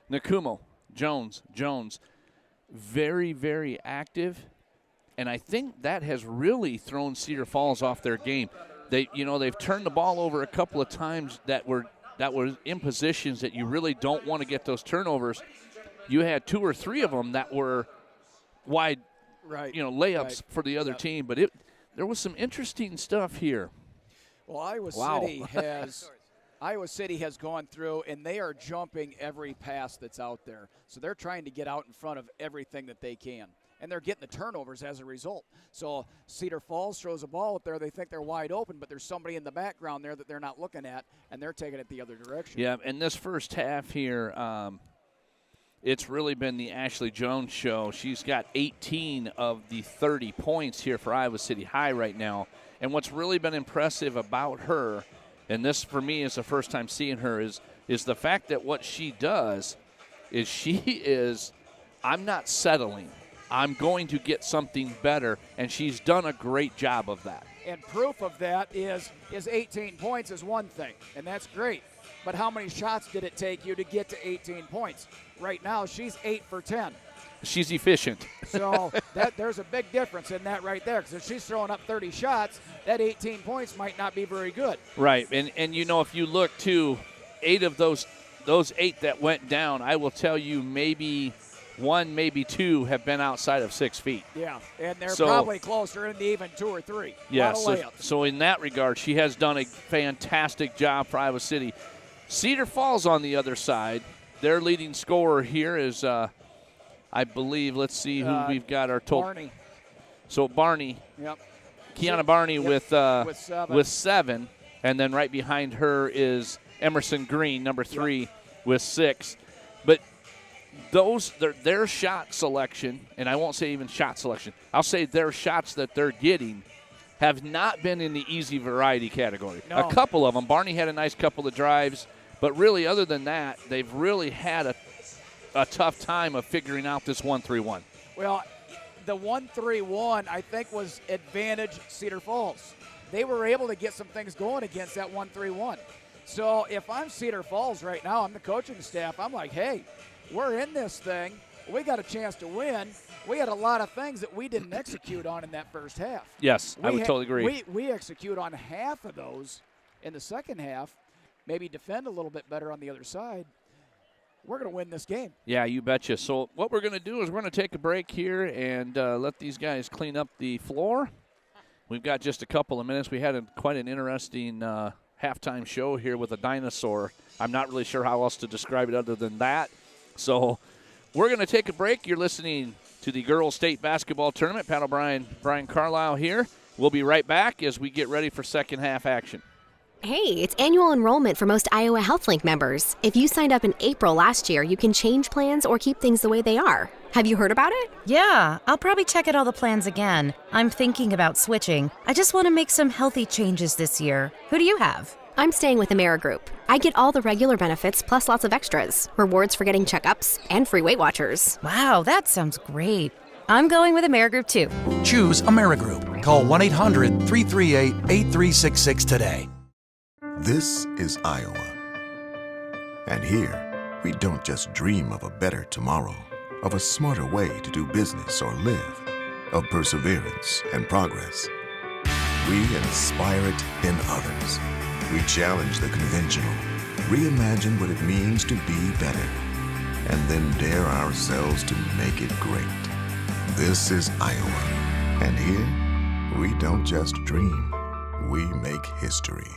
Nakumo, Jones, very, very active, and I think that has really thrown Cedar Falls off their game. They've turned the ball over a couple of times that were in positions that you really don't want to get those turnovers. You had 2 or 3 of them that were wide Right. layups Right. for the other Yep. team. But there was some interesting stuff here. Well, Iowa City has gone through, and they are jumping every pass that's out there. So they're trying to get out in front of everything that they can. And they're getting the turnovers as a result. So Cedar Falls throws a ball up there. They think they're wide open, but there's somebody in the background there that they're not looking at, and they're taking it the other direction. Yeah, and this first half here, it's really been the Ashley Jones show. She's got 18 of the 30 points here for Iowa City High right now. And what's really been impressive about her, and this for me is the first time seeing her, is the fact that what she does is I'm not settling. I'm going to get something better, and she's done a great job of that. And proof of that is 18 points is one thing, and that's great. But how many shots did it take you to get to 18 points? Right now, she's 8 for 10. She's efficient. So there's a big difference in that right there, because if she's throwing up 30 shots, that 18 points might not be very good. Right, and if you look, too, 8 of those 8 that went down, I will tell you maybe 1, maybe 2 have been outside of 6 feet. Yeah, and they're probably closer into even 2 or 3. Yeah, a lot of layups. So in that regard, she has done a fantastic job for Iowa City. Cedar Falls on the other side, their leading scorer here is, I believe, let's see who we've got our total. Barney. So Barney. Yep. Kiana Barney with 7. with 7, and then right behind her is Emerson Green, number 3, with 6. But their shot selection, and I won't say even shot selection, I'll say their shots that they're getting have not been in the easy variety category. No. A couple of them. Barney had a nice couple of drives, but really other than that, they've really had a tough time of figuring out this 1-3-1. Well, the 1-3-1, I think, was advantage Cedar Falls. They were able to get some things going against that 1-3-1. So if I'm Cedar Falls right now, I'm the coaching staff, I'm like, hey, we're in this thing. We got a chance to win. We had a lot of things that we didn't execute on in that first half. Yes, I would totally agree. We execute on half of those in the second half, maybe defend a little bit better on the other side. We're going to win this game. Yeah, you betcha. So what we're going to do is we're going to take a break here and let these guys clean up the floor. We've got just a couple of minutes. We had quite an interesting halftime show here with a dinosaur. I'm not really sure how else to describe it other than that. So we're going to take a break. You're listening to the Girls State Basketball Tournament. Pat O'Brien, Brian Carlisle here. We'll be right back as we get ready for second half action. Hey, it's annual enrollment for most Iowa HealthLink members. If you signed up in April last year, you can change plans or keep things the way they are. Have you heard about it? Yeah, I'll probably check out all the plans again. I'm thinking about switching. I just want to make some healthy changes this year. Who do you have? I'm staying with AmeriGroup. I get all the regular benefits plus lots of extras. Rewards for getting checkups and free Weight Watchers. Wow, that sounds great. I'm going with AmeriGroup too. Choose AmeriGroup. Call 1-800-338-8366 today. This is Iowa. And here, we don't just dream of a better tomorrow, of a smarter way to do business or live, of perseverance and progress. We inspire it in others. We challenge the conventional, reimagine what it means to be better, and then dare ourselves to make it great. This is Iowa. And here, we don't just dream, we make history.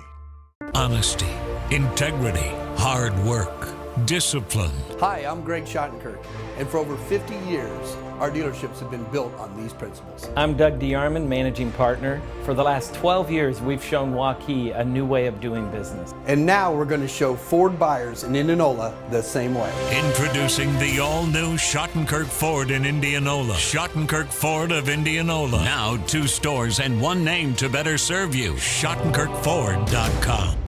Honesty, integrity, hard work, discipline. Hi, I'm Greg Schottenkirk, and for over 50 years, our dealerships have been built on these principles. I'm Doug DeArmond, managing partner. For the last 12 years, we've shown Waukee a new way of doing business. And now we're going to show Ford buyers in Indianola the same way. Introducing the all-new Schottenkirk Ford in Indianola. Schottenkirk Ford of Indianola. Now 2 stores and 1 name to better serve you. SchottenkirkFord.com.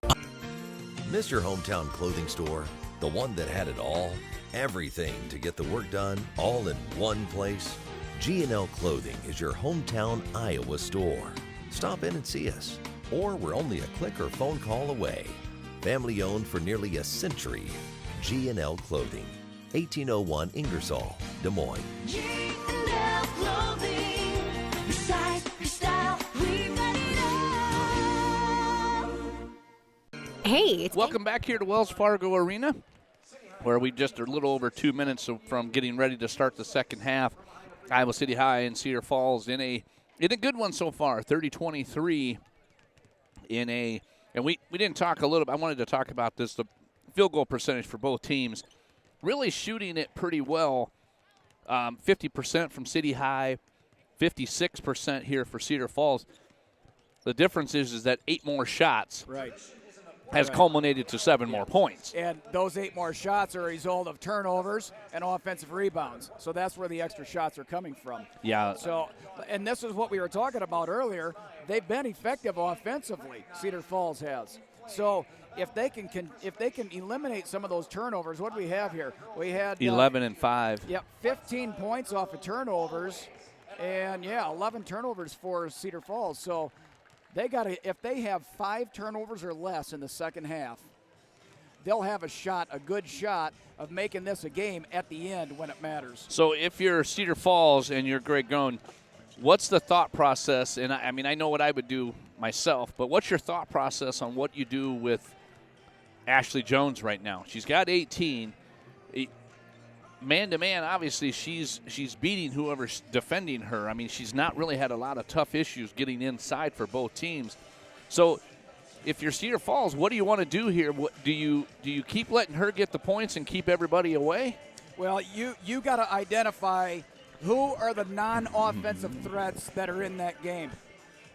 Miss your hometown clothing store? The one that had it all? Everything to get the work done, all in one place? G&L Clothing is your hometown Iowa store. Stop in and see us, or we're only a click or phone call away. Family owned for nearly a century. G&L Clothing, 1801 Ingersoll, Des Moines. G&L Clothing, your size, your style, we've got it all. Hey, Welcome back here to Wells Fargo Arena, where we just are a little over 2 minutes from getting ready to start the second half. Iowa City High and Cedar Falls in a good one so far, 30-23 in a – and we didn't talk a little – I wanted to talk about this, the field goal percentage for both teams. Really shooting it pretty well, 50% from City High, 56% here for Cedar Falls. The difference is that 8 more shots has culminated to 7 more points. And those 8 more shots are a result of turnovers and offensive rebounds. So that's where the extra shots are coming from. Yeah. So, and this is what we were talking about earlier. They've been effective offensively, Cedar Falls has. So if they can eliminate some of those turnovers, what do we have here? We had 11 and 5. Yep, 15 points off of turnovers, and 11 turnovers for Cedar Falls. So they got to, if they have 5 turnovers or less in the second half, they'll have a good shot of making this a game at the end when it matters. So if you're Cedar Falls and you're Greg Gone, what's the thought process? And I mean, I know what I would do myself, but what's your thought process on what you do with Ashley Jones right now? She's got 18. Man-to-man, obviously, she's beating whoever's defending her. I mean, she's not really had a lot of tough issues getting inside for both teams. So if you're Cedar Falls, what do you want to do here? What, do you keep letting her get the points and keep everybody away? Well, you got to identify who are the non-offensive threats that are in that game.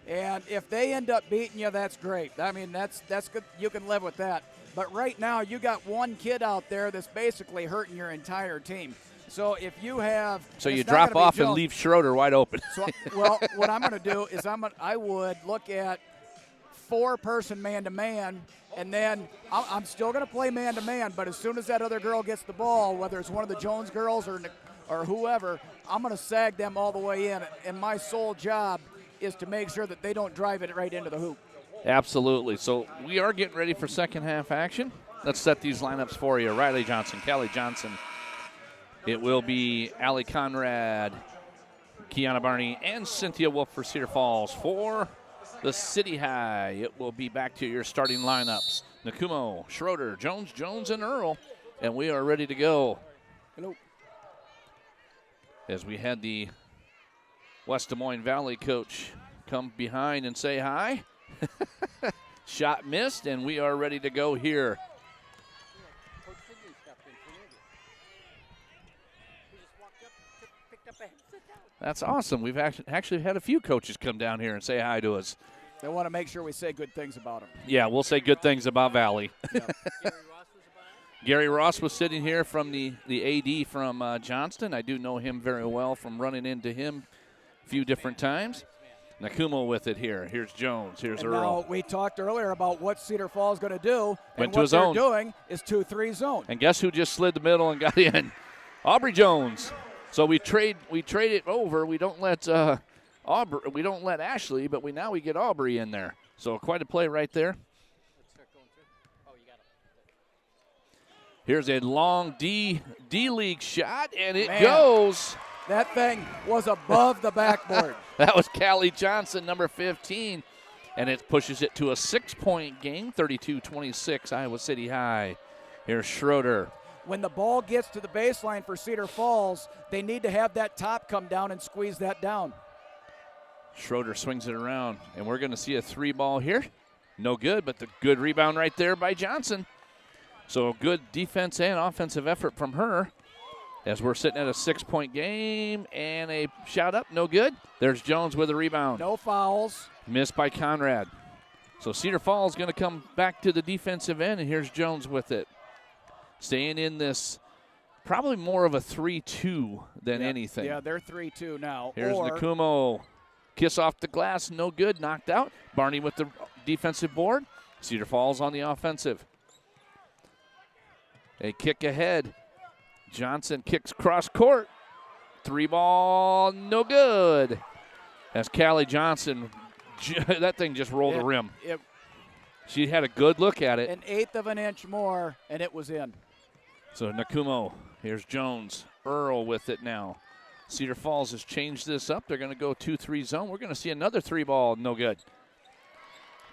And if they end up beating you, that's great. I mean, that's good. You can live with that. But right now, you got one kid out there that's basically hurting your entire team. So if you have, so you drop off and leave Schroeder wide open. So, well, what I'm going to do is I would look at 4-person man-to-man, and then I'm still going to play man-to-man. But as soon as that other girl gets the ball, whether it's one of the Jones girls or whoever, I'm going to sag them all the way in. And my sole job is to make sure that they don't drive it right into the hoop. Absolutely. So we are getting ready for second half action. Let's set these lineups for you. Riley Johnson, Callie Johnson. It will be Allie Conrad, Kiana Barney, and Cynthia Wolf for Cedar Falls. For the City High, it will be back to your starting lineups. Nakumo, Schroeder, Jones, and Earl. And we are ready to go. Hello. As we had the West Des Moines Valley coach come behind and say hi. Shot missed, and we are ready to go here. That's awesome. We've actually had a few coaches come down here and say hi to us. They want to make sure we say good things about them. Yeah, we'll say good things about Valley. Gary Ross was sitting here from the AD from Johnston. I do know him very well from running into him a few different times. Nakumo with it here. Here's Jones. Here's Earl. Now, we talked earlier about what Cedar Falls is going to do. Went and to what a zone. they're doing is 2-3 zone. And guess who just slid the middle and got in? Aubrey Jones. So we trade it over. We don't let we don't let Ashley, but we get Aubrey in there. So quite a play right there. Here's a long D-League shot, and it goes. That thing was above the backboard. That was Callie Johnson, number 15, and it pushes it to a 6-point game, 32-26, Iowa City High. Here's Schroeder. When the ball gets to the baseline for Cedar Falls, they need to have that top come down and squeeze that down. Schroeder swings it around, and we're going to see a 3-ball here. No good, but the good rebound right there by Johnson. So good defense and offensive effort from her. As we're sitting at a 6-point game, and a shot up, no good. There's Jones with a rebound. No fouls. Missed by Conrad. So Cedar Falls going to come back to the defensive end, and here's Jones with it. Staying in this, probably more of a 3-2 than anything. Yeah, they're 3-2 now. Here's Nakumo. Kiss off the glass, no good, knocked out. Barney with the defensive board. Cedar Falls on the offensive. A kick ahead. Johnson kicks cross court. 3-ball, no good. As Callie Johnson, that thing just rolled the rim. She had a good look at it. An eighth of an inch more, and it was in. So Nakumo, here's Jones. Earl with it now. Cedar Falls has changed this up. They're going to go 2-3 zone. We're going to see another 3-ball, no good.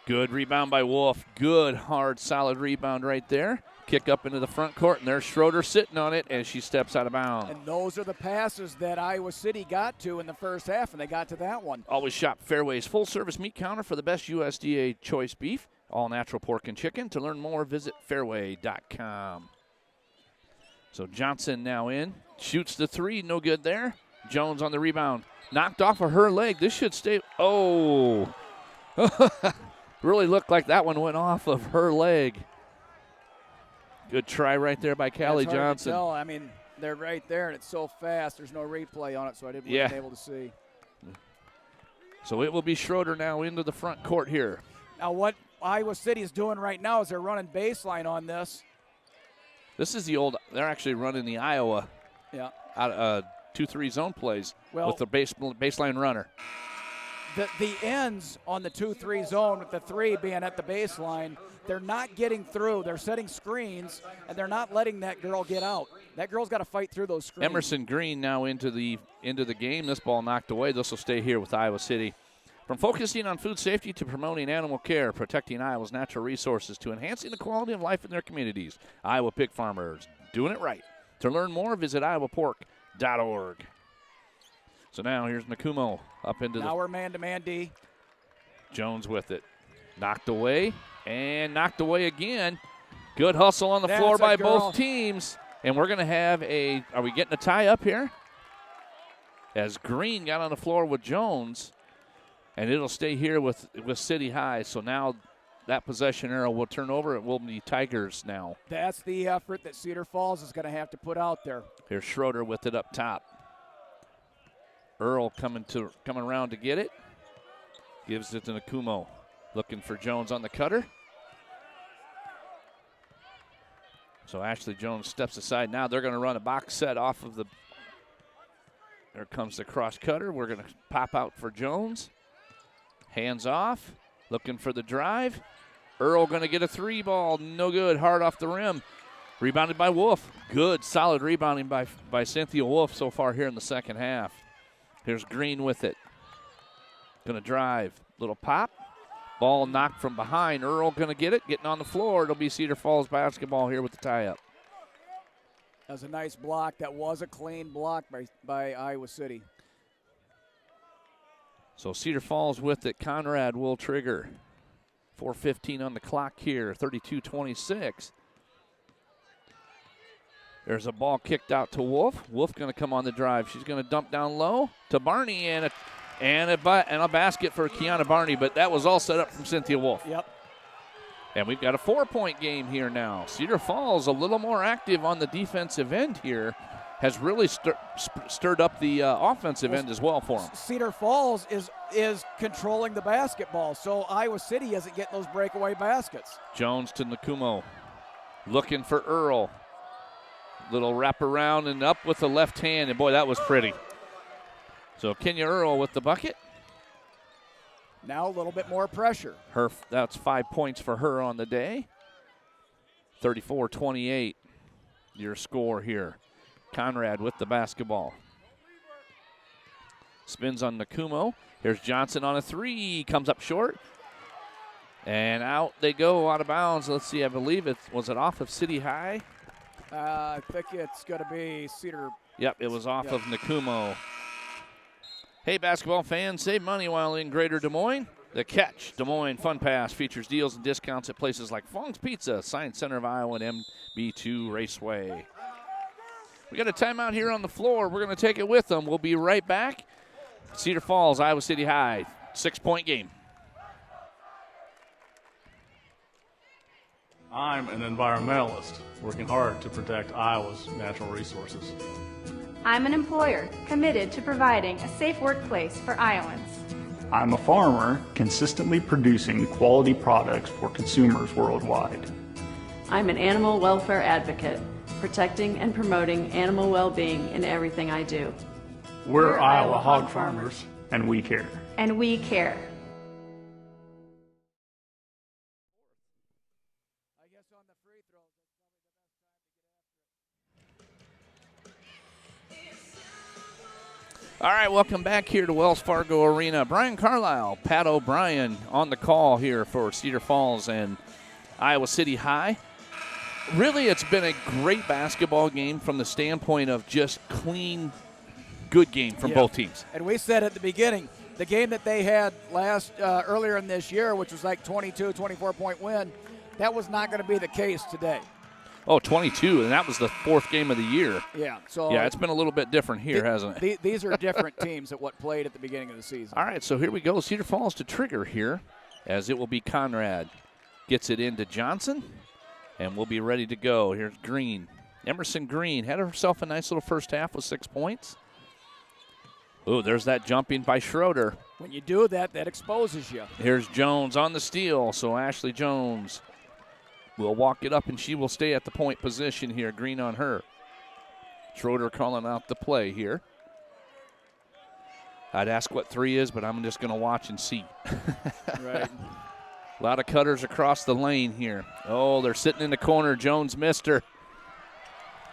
Good rebound by Wolf. Good, hard, solid rebound right there. kick up into the front court, and there's Schroeder sitting on it as she steps out of bounds. And those are the passes that Iowa City got to in the first half, and they got to that one. Always shop Fairway's full-service meat counter for the best USDA choice beef, all natural pork and chicken. To learn more, visit fairway.com. So Johnson now in, shoots the three, no good there. Jones on the rebound, knocked off of her leg. This should stay. Oh, really looked like that one went off of her leg. Good try right there by Callie It's hard Johnson. to tell. I mean, they're right there, and it's so fast. There's no replay on it, so I wasn't able to see. So it will be Schroeder now into the front court here. Now, what Iowa City is doing right now is they're running baseline on this. This is the old. They're actually running the Iowa. Yeah. 2-3 zone plays Well, with the baseline runner. The ends on the 2-3 zone, with the three being at the baseline, they're not getting through. They're setting screens, and they're not letting that girl get out. That girl's got to fight through those screens. Emerson Green now into the game. This ball knocked away. This will stay here with Iowa City. From focusing on food safety to promoting animal care, protecting Iowa's natural resources to enhancing the quality of life in their communities, Iowa pig farmers doing it right. To learn more, visit iowapork.org. So now here's Nakumo up into now we're man-to-man D. Jones with it. Knocked away and knocked away again. Good hustle on the floor by both teams. And we're going to have are we getting a tie up here? As Green got on the floor with Jones. And it'll stay here with City High. So now that possession arrow will turn over. It will be Tigers now. That's the effort that Cedar Falls is going to have to put out there. Here's Schroeder with it up top. Earl coming around to get it. Gives it to Nakumo. Looking for Jones on the cutter. So Ashley Jones steps aside. Now they're going to run a box set off of the. There comes the cross cutter. We're going to pop out for Jones. Hands off, looking for the drive. Earl going to get a three ball, no good, hard off the rim. Rebounded by Wolf. Good, solid rebounding by Cynthia Wolf so far here in the second half. Here's Green with it. Going to drive, little pop. Ball knocked from behind. Earl going to get it, getting on the floor. It'll be Cedar Falls basketball here with the tie-up. That was a nice block. That was a clean block by Iowa City. So Cedar Falls with it. Conrad will trigger. 4:15 on the clock here. 32-26. There's a ball kicked out to Wolf. Wolf going to come on the drive. She's going to dump down low to Barney and a basket for Kiana Barney. But that was all set up from Cynthia Wolf. Yep. And we've got a 4-point game here now. Cedar Falls a little more active on the defensive end here. Has really stirred up the offensive end as well for them. Cedar Falls is controlling the basketball, so Iowa City isn't getting those breakaway baskets. Jones to Nakumo. Looking for Earl. Little wrap around and up with the left hand, and boy, that was pretty. So Kenya Earl with the bucket. Now a little bit more pressure. That's 5 points for her on the day. 34-28, your score here. Conrad with the basketball. Spins on Nakumo. Here's Johnson on a three. Comes up short. And out they go, out of bounds. Let's see, I believe was it off of City High? I think it's going to be Cedar. Yep, it was off of Nakumo. Hey, basketball fans, save money while in Greater Des Moines. The Catch Des Moines Fun Pass features deals and discounts at places like Fong's Pizza, Science Center of Iowa, and MB2 Raceway. We got a timeout here on the floor. We're going to take it with them. We'll be right back. Cedar Falls, Iowa City High, 6-point game. I'm an environmentalist working hard to protect Iowa's natural resources. I'm an employer committed to providing a safe workplace for Iowans. I'm a farmer consistently producing quality products for consumers worldwide. I'm an animal welfare advocate, protecting and promoting animal well-being in everything I do. We're Iowa hog farmers, and we care. And we care. All right, welcome back here to Wells Fargo Arena. Brian Carlisle, Pat O'Brien on the call here for Cedar Falls and Iowa City High. Really, it's been a great basketball game from the standpoint of just clean, good game from both teams. And we said at the beginning, the game that they had earlier in this year, which was like 22, 24-point win, that was not going to be the case today. Oh, 22, and that was the fourth game of the year. Yeah. So yeah, it's been a little bit different here, hasn't it? These are different teams that what played at the beginning of the season. All right, so here we go. Cedar Falls to trigger here, as it will be Conrad. Gets it into Johnson, and we'll be ready to go. Here's Green. Emerson Green had herself a nice little first half with 6 points. Oh, there's that jumping by Schroeder. When you do that, that exposes you. Here's Jones on the steal, so Ashley Jones will walk it up, and she will stay at the point position here. Green on her. Schroeder calling out the play here. I'd ask what 3 is, but I'm just going to watch and see. Right. A lot of cutters across the lane here. Oh, they're sitting in the corner. Jones missed her.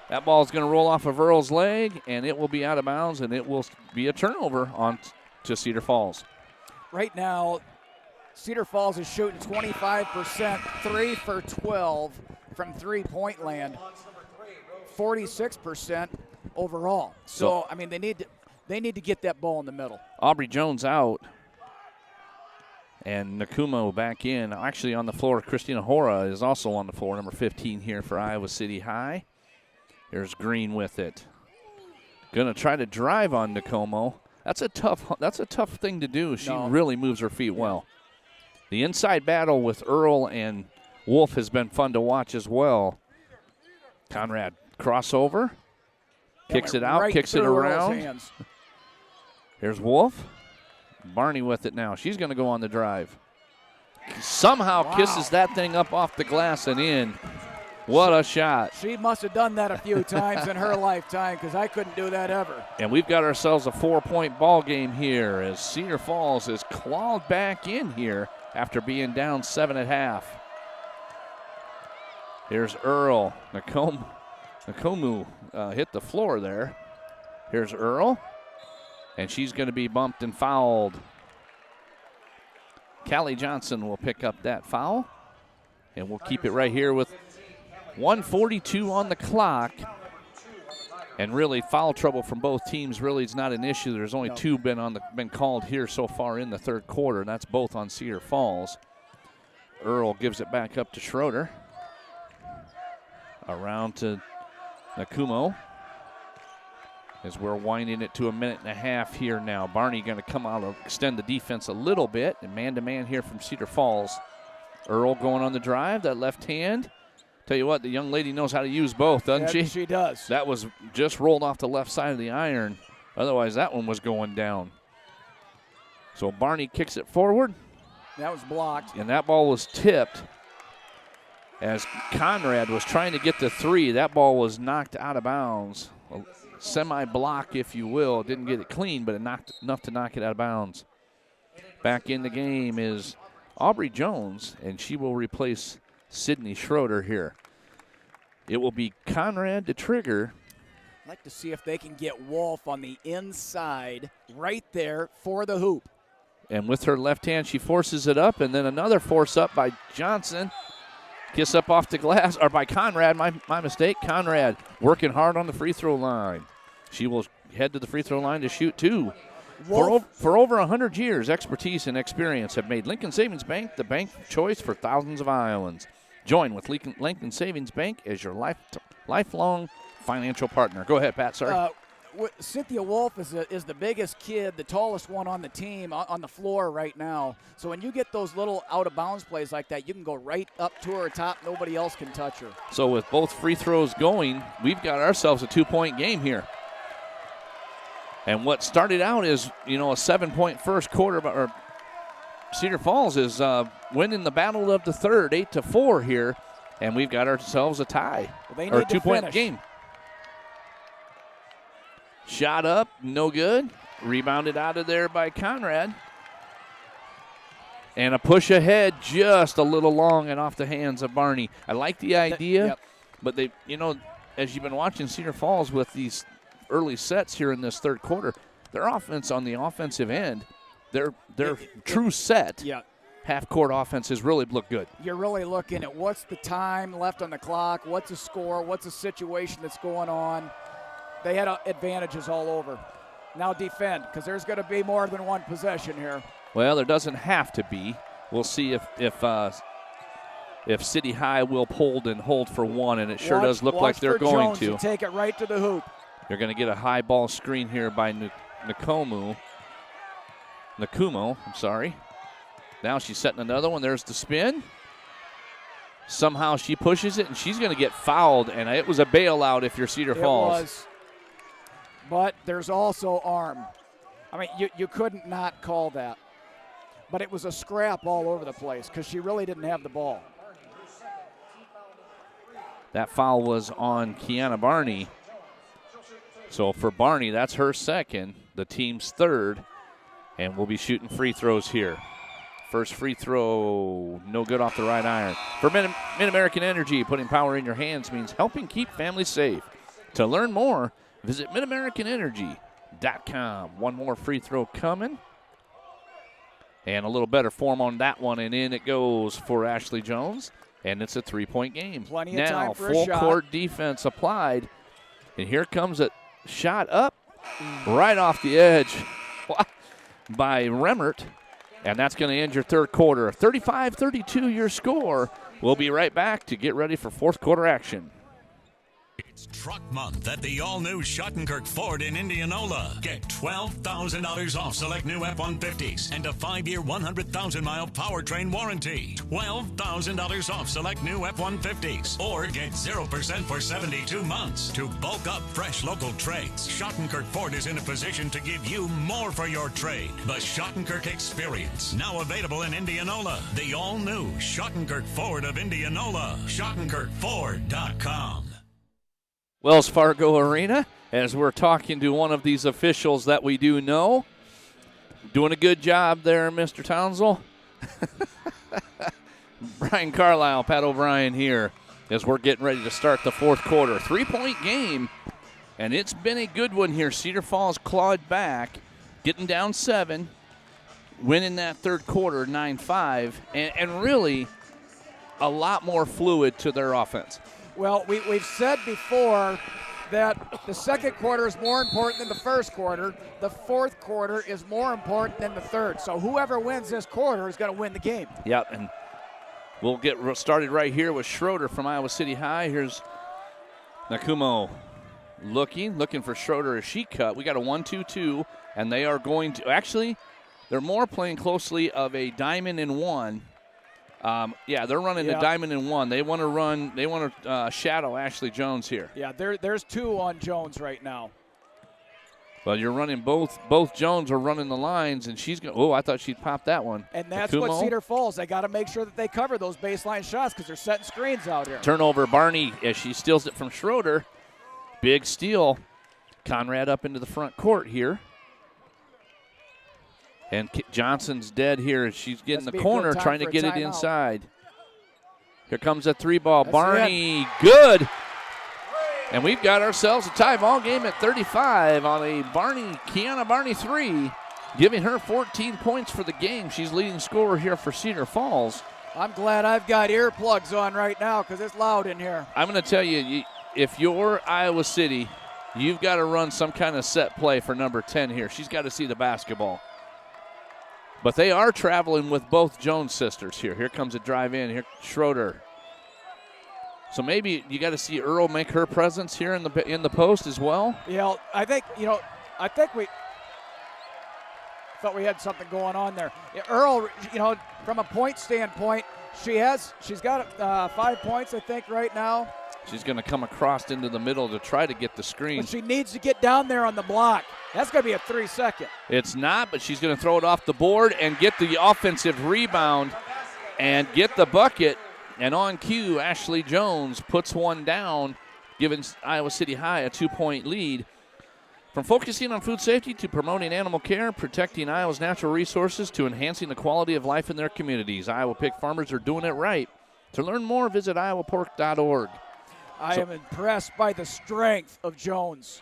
That ball's going to roll off of Earl's leg, and it will be out of bounds, and it will be a turnover on to Cedar Falls. Right now, Cedar Falls is shooting 25%, 3 for 12 from three-point land, 46% overall. So, I mean, they need to get that ball in the middle. Aubrey Jones out, and Nakumo back in. Actually on the floor, Christina Hora is also on the floor, number 15 here for Iowa City High. Here's Green with it. Going to try to drive on Nakumo. That's a tough thing to do. She really moves her feet well. The inside battle with Earl and Wolf has been fun to watch as well. Conrad crossover. Kicks it out, kicks it around. Here's Wolf. Barney with it now. She's going to go on the drive. Somehow kisses that thing up off the glass and in. What a shot. She must have done that a few times in her lifetime because I couldn't do that ever. And we've got ourselves a 4-point ball game here as Cedar Falls is clawed back in here after being down 7 at half. Here's Earl. Nakomu hit the floor there. Here's Earl. And she's going to be bumped and fouled. Callie Johnson will pick up that foul. And we'll keep it right here with 1:42 on the clock. And really, foul trouble from both teams really is not an issue. There's only 2 been called here so far in the third quarter, and that's both on Cedar Falls. Earl gives it back up to Schroeder. Around to Nakumo. As we're winding it to 1.5 minutes here now. Barney going to come out and extend the defense a little bit. And man-to-man here from Cedar Falls. Earl going on the drive, that left hand. Tell you what, the young lady knows how to use both, doesn't she? She does. That was just rolled off the left side of the iron. Otherwise, that one was going down. So Barney kicks it forward. That was blocked. And that ball was tipped as Conrad was trying to get the 3. That ball was knocked out of bounds. A semi-block, if you will. Didn't get it clean, but it knocked enough to knock it out of bounds. Back in the game is Aubrey Jones, and she will replace Sydney Schroeder here. It will be Conrad to trigger. I'd like to see if they can get Wolf on the inside right there for the hoop. And with her left hand, she forces it up, and then another force up by Johnson. Kiss up off the glass, or by Conrad, my mistake. Conrad working hard on the free throw line. She will head to the free throw line to shoot 2. For over 100 years, expertise and experience have made Lincoln Savings Bank the bank of choice for thousands of Iowans. Join with Lincoln Savings Bank as your lifelong financial partner. Go ahead, Pat, sorry. Cynthia Wolf is the biggest kid, the tallest one on the team, on the floor right now. So when you get those little out-of-bounds plays like that, you can go right up to her top. Nobody else can touch her. So with both free throws going, we've got ourselves a 2-point game here. And what started out as, a 7-point first quarter, or Cedar Falls is winning the battle of the third, 8-4 here, and we've got ourselves a tie, or a 2-point game. Shot up, no good. Rebounded out of there by Conrad. And a push ahead, just a little long and off the hands of Barney. I like the idea, but they, as you've been watching Cedar Falls with these early sets here in this third quarter, their offense on the offensive end, their true set half-court offense has really looked good. You're really looking at what's the time left on the clock, what's the score, what's the situation that's going on. They had advantages all over. Now defend, because there's going to be more than one possession here. Well, there doesn't have to be. We'll see if City High will hold for one, and it sure does look like they're going Jones to. Take it right to the hoop. They're going to get a high ball screen here by Nakumo, I'm sorry. Now she's setting another one. There's the spin. Somehow she pushes it, and she's going to get fouled, and it was a bailout if you're Cedar Falls. It was. But there's also arm. I mean, you couldn't not call that. But it was a scrap all over the place because she really didn't have the ball. That foul was on Kiana Barney. So for Barney, that's her second, the team's third, and we'll be shooting free throws here. First free throw, no good off the right iron. For Mid-American Energy, putting power in your hands means helping keep families safe. To learn more, visit midamericanenergy.com. One more free throw coming. And a little better form on that one, and in it goes for Ashley Jones, and it's a three-point game. Plenty of time for a full shot. court defense applied, and here comes a shot up right off the edge by Remmert, and that's going to end your third quarter. 35-32 your score. We'll be right back to get ready for fourth quarter action. It's Truck Month at the all-new Schottenkirk Ford in Indianola. Get $12,000 off select new F-150s and a 5-year, 100,000-mile powertrain warranty. $12,000 off select new F-150s. Or get 0% for 72 months. To bulk up fresh local trades, Schottenkirk Ford is in a position to give you more for your trade. The Schottenkirk Experience, now available in Indianola. The all-new Schottenkirk Ford of Indianola. SchottenkirkFord.com. Wells Fargo Arena, as we're talking to one of these officials that we do know. Doing a good job there, Mr. Townsville. Brian Carlisle, Pat O'Brien here as we're getting ready to start the fourth quarter. 3-point game, and it's been a good one here. Cedar Falls clawed back, getting down 7, winning that third quarter 9-5, and really a lot more fluid to their offense. Well, we've said before that the second quarter is more important than the first quarter. The fourth quarter is more important than the third. So whoever wins this quarter is going to win the game. Yep, and we'll get started right here with Schroeder from Iowa City High. Here's Nakumo looking for Schroeder as she cut. We got a 1-2-2, and they are going to – actually, they're more playing closely of a diamond in one. They're running the diamond in one. They want to shadow Ashley Jones here. Yeah, there's 2 on Jones right now. Well, you're running both Jones are running the lines, and she's going. Oh, I thought she'd pop that one. And that's Akumo. what Cedar Falls. They got to make sure that they cover those baseline shots because they're setting screens out here. Turnover, Barney as she steals it from Schroeder. Big steal. Conrad up into the front court here. And Johnson's dead here. She's getting the corner, trying to get it inside. Here comes a 3-ball. Barney, good. And we've got ourselves a tie ball game at 35 on a Kiana Barney 3, giving her 14 points for the game. She's leading scorer here for Cedar Falls. I'm glad I've got earplugs on right now because it's loud in here. I'm going to tell you, if you're Iowa City, you've got to run some kind of set play for number 10 here. She's got to see the basketball. But they are traveling with both Jones sisters here. Here comes a drive in. Here, Schroeder. So maybe you got to see Earl make her presence here in the post as well. Yeah, I think we thought we had something going on there. Earl, from a point standpoint, she's got 5 points, I think, right now. She's going to come across into the middle to try to get the screen. But she needs to get down there on the block. That's going to be a 3-second. It's not, but she's going to throw it off the board and get the offensive rebound and get the bucket. And on cue, Ashley Jones puts one down, giving Iowa City High a 2-point lead. From focusing on food safety to promoting animal care, protecting Iowa's natural resources to enhancing the quality of life in their communities, Iowa pig farmers are doing it right. To learn more, visit iowapork.org. I am impressed by the strength of Jones.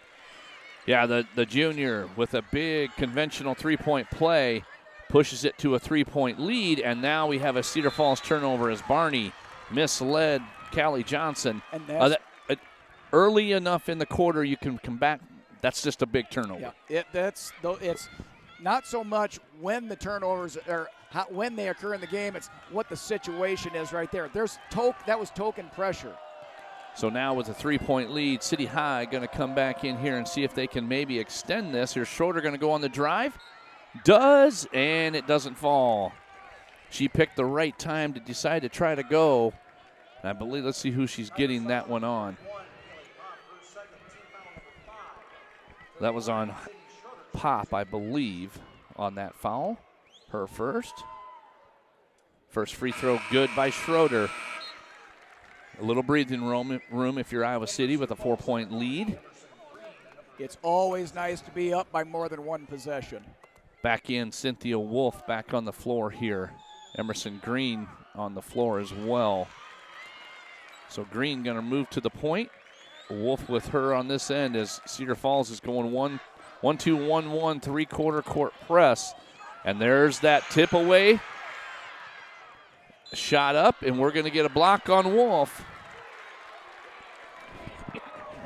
Yeah, the junior with a big conventional 3-point play, pushes it to a 3-point lead, and now we have a Cedar Falls turnover as Barney misled Callie Johnson. And that's early enough in the quarter you can come back. That's just a big turnover. Yeah, it's not so much when the turnovers or when they occur in the game. It's what the situation is right there. That was token pressure. So now with a 3-point lead, City High going to come back in here and see if they can maybe extend this. Here's Schroeder going to go on the drive. Does, and it doesn't fall. She picked the right time to decide to try to go. And I believe, let's see who she's getting that one on. That was on Pop, I believe, on that foul. Her first. First free throw good by Schroeder. A little breathing room if you're Iowa City with a 4-point lead. It's always nice to be up by more than one possession. Back in, Cynthia Wolf back on the floor here. Emerson Green on the floor as well. So Green going to move to the point. Wolf with her on this end as Cedar Falls is going 1-2-1-1 three-quarter court press. And there's that tip away. Shot up, and we're going to get a block on Wolf.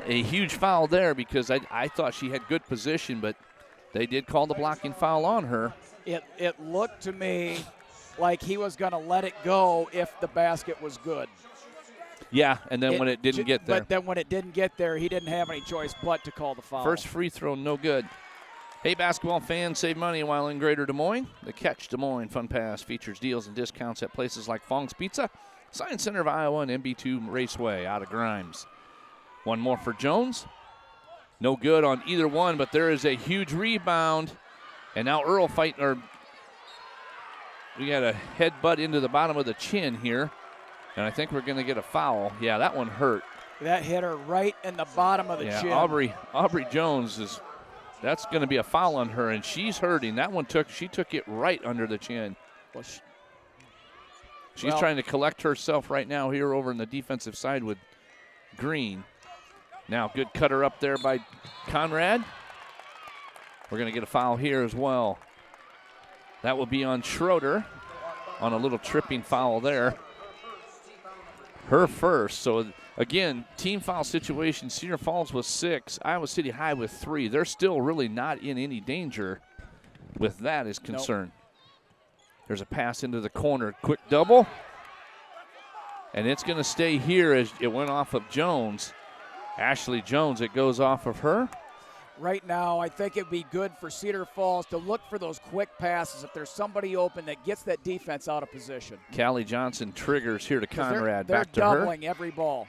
A huge foul there because I thought she had good position, but they did call the blocking foul on her. It looked to me like he was going to let it go if the basket was good. Yeah, and then when it didn't get there. But then when it didn't get there, he didn't have any choice but to call the foul. First free throw, no good. Hey, basketball fans, save money while in Greater Des Moines. The Catch Des Moines Fun Pass features deals and discounts at places like Fong's Pizza, Science Center of Iowa, and MB2 Raceway out of Grimes. One more for Jones. No good on either one, but there is a huge rebound. And now Earl we got a headbutt into the bottom of the chin here. And I think we're going to get a foul. Yeah, that one hurt. That hit her right in the bottom of the chin. Aubrey Jones that's going to be a foul on her, and she's hurting. That one she took it right under the chin. Well, she's trying to collect herself right now here over in the defensive side with Green. Now, good cutter up there by Conrad. We're going to get a foul here as well. That will be on Schroeder on a little tripping foul there. Her first. So, again, team foul situation. Cedar Falls with 6. Iowa City High with 3. They're still really not in any danger with that is concerned. Nope. There's a pass into the corner. Quick double. And it's going to stay here as it went off of Jones. Ashley Jones, it goes off of her. Right now, I think it'd be good for Cedar Falls to look for those quick passes if there's somebody open that gets that defense out of position. Callie Johnson triggers here to Conrad. They're back to her. They're doubling every ball.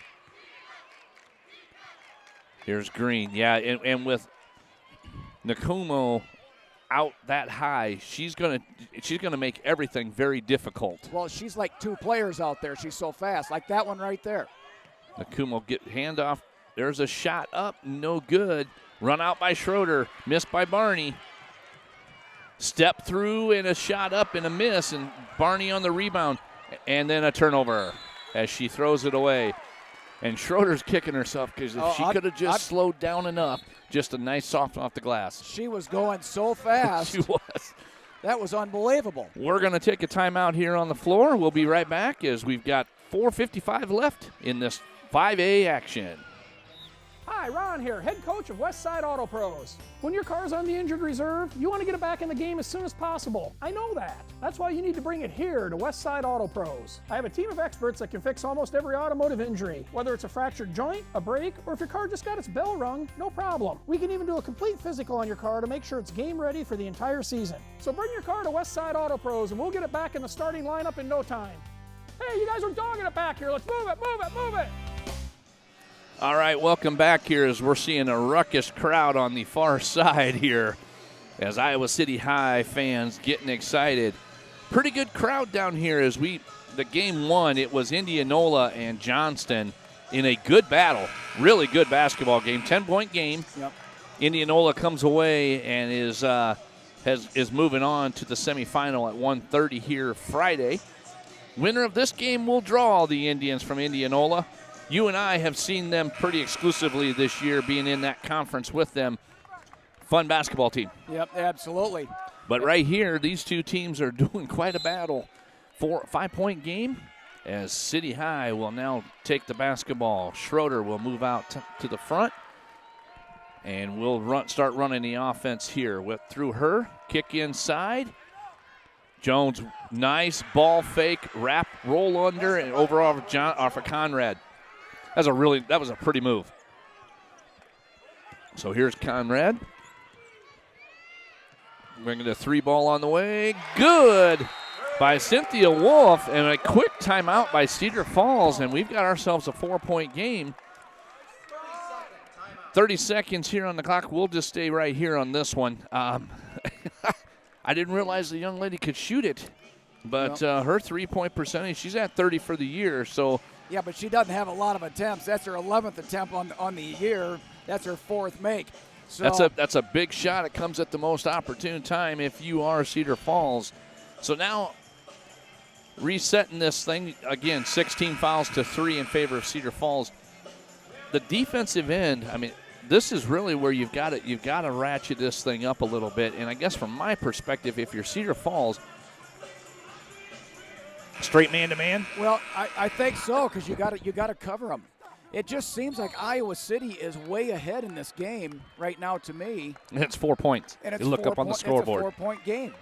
Here's Green. Yeah, and with Nakumo out that high, she's gonna make everything very difficult. Well, she's like 2 players out there. She's so fast, like that one right there. Nakumo get handoff. There's a shot up, no good. Run out by Schroeder, missed by Barney. Step through and a shot up and a miss, and Barney on the rebound. And then a turnover as she throws it away. And Schroeder's kicking herself because if she could have just slowed down enough, just a nice soft off the glass. She was going so fast. She was. That was unbelievable. We're going to take a timeout here on the floor. We'll be right back as we've got 4:55 left in this 5A action. Hi, Ron here, head coach of Westside Auto Pros. When your car's on the injured reserve, you want to get it back in the game as soon as possible. I know that. That's why you need to bring it here to Westside Auto Pros. I have a team of experts that can fix almost every automotive injury, whether it's a fractured joint, a brake, or if your car just got its bell rung, no problem. We can even do a complete physical on your car to make sure it's game ready for the entire season. So bring your car to Westside Auto Pros and we'll get it back in the starting lineup in no time. Hey, you guys are dogging it back here. Let's move it, move it, move it. All right, welcome back here as we're seeing a ruckus crowd on the far side here as Iowa City High fans getting excited. Pretty good crowd down here as the game 1, it was Indianola and Johnston in a good battle, really good basketball game, 10-point game. Yep. Indianola comes away and is moving on to the semifinal at 1:30 here Friday. Winner of this game will draw the Indians from Indianola. You and I have seen them pretty exclusively this year, being in that conference with them. Fun basketball team. Yep, absolutely. But right here, these two teams are doing quite a battle. 5-point game as City High will now take the basketball. Schroeder will move out to the front. And we'll start running the offense here. Through her, kick inside. Jones, nice ball fake, wrap, roll under, and over off of Conrad. That was a pretty move. So here's Conrad. Bringing the 3 ball on the way. Good by Cynthia Wolf, and a quick timeout by Cedar Falls, and we've got ourselves a 4-point game. 30 seconds here on the clock. We'll just stay right here on this one. I didn't realize the young lady could shoot it, but her 3-point percentage, she's at 30 for the year. So yeah, but she doesn't have a lot of attempts. That's her 11th attempt on the year. That's her 4th make. So that's a big shot. It comes at the most opportune time if you are Cedar Falls. So now resetting this thing again, 16 fouls to 3 in favor of Cedar Falls. The defensive end, I mean, this is really where you've got to ratchet this thing up a little bit. And I guess from my perspective, if you're Cedar Falls, straight man-to-man. Well, I think so, because you got to cover them. It just seems like Iowa City is way ahead in this game right now to me. And it's 4 points. And it's you look up on the scoreboard. It's a 4-point game.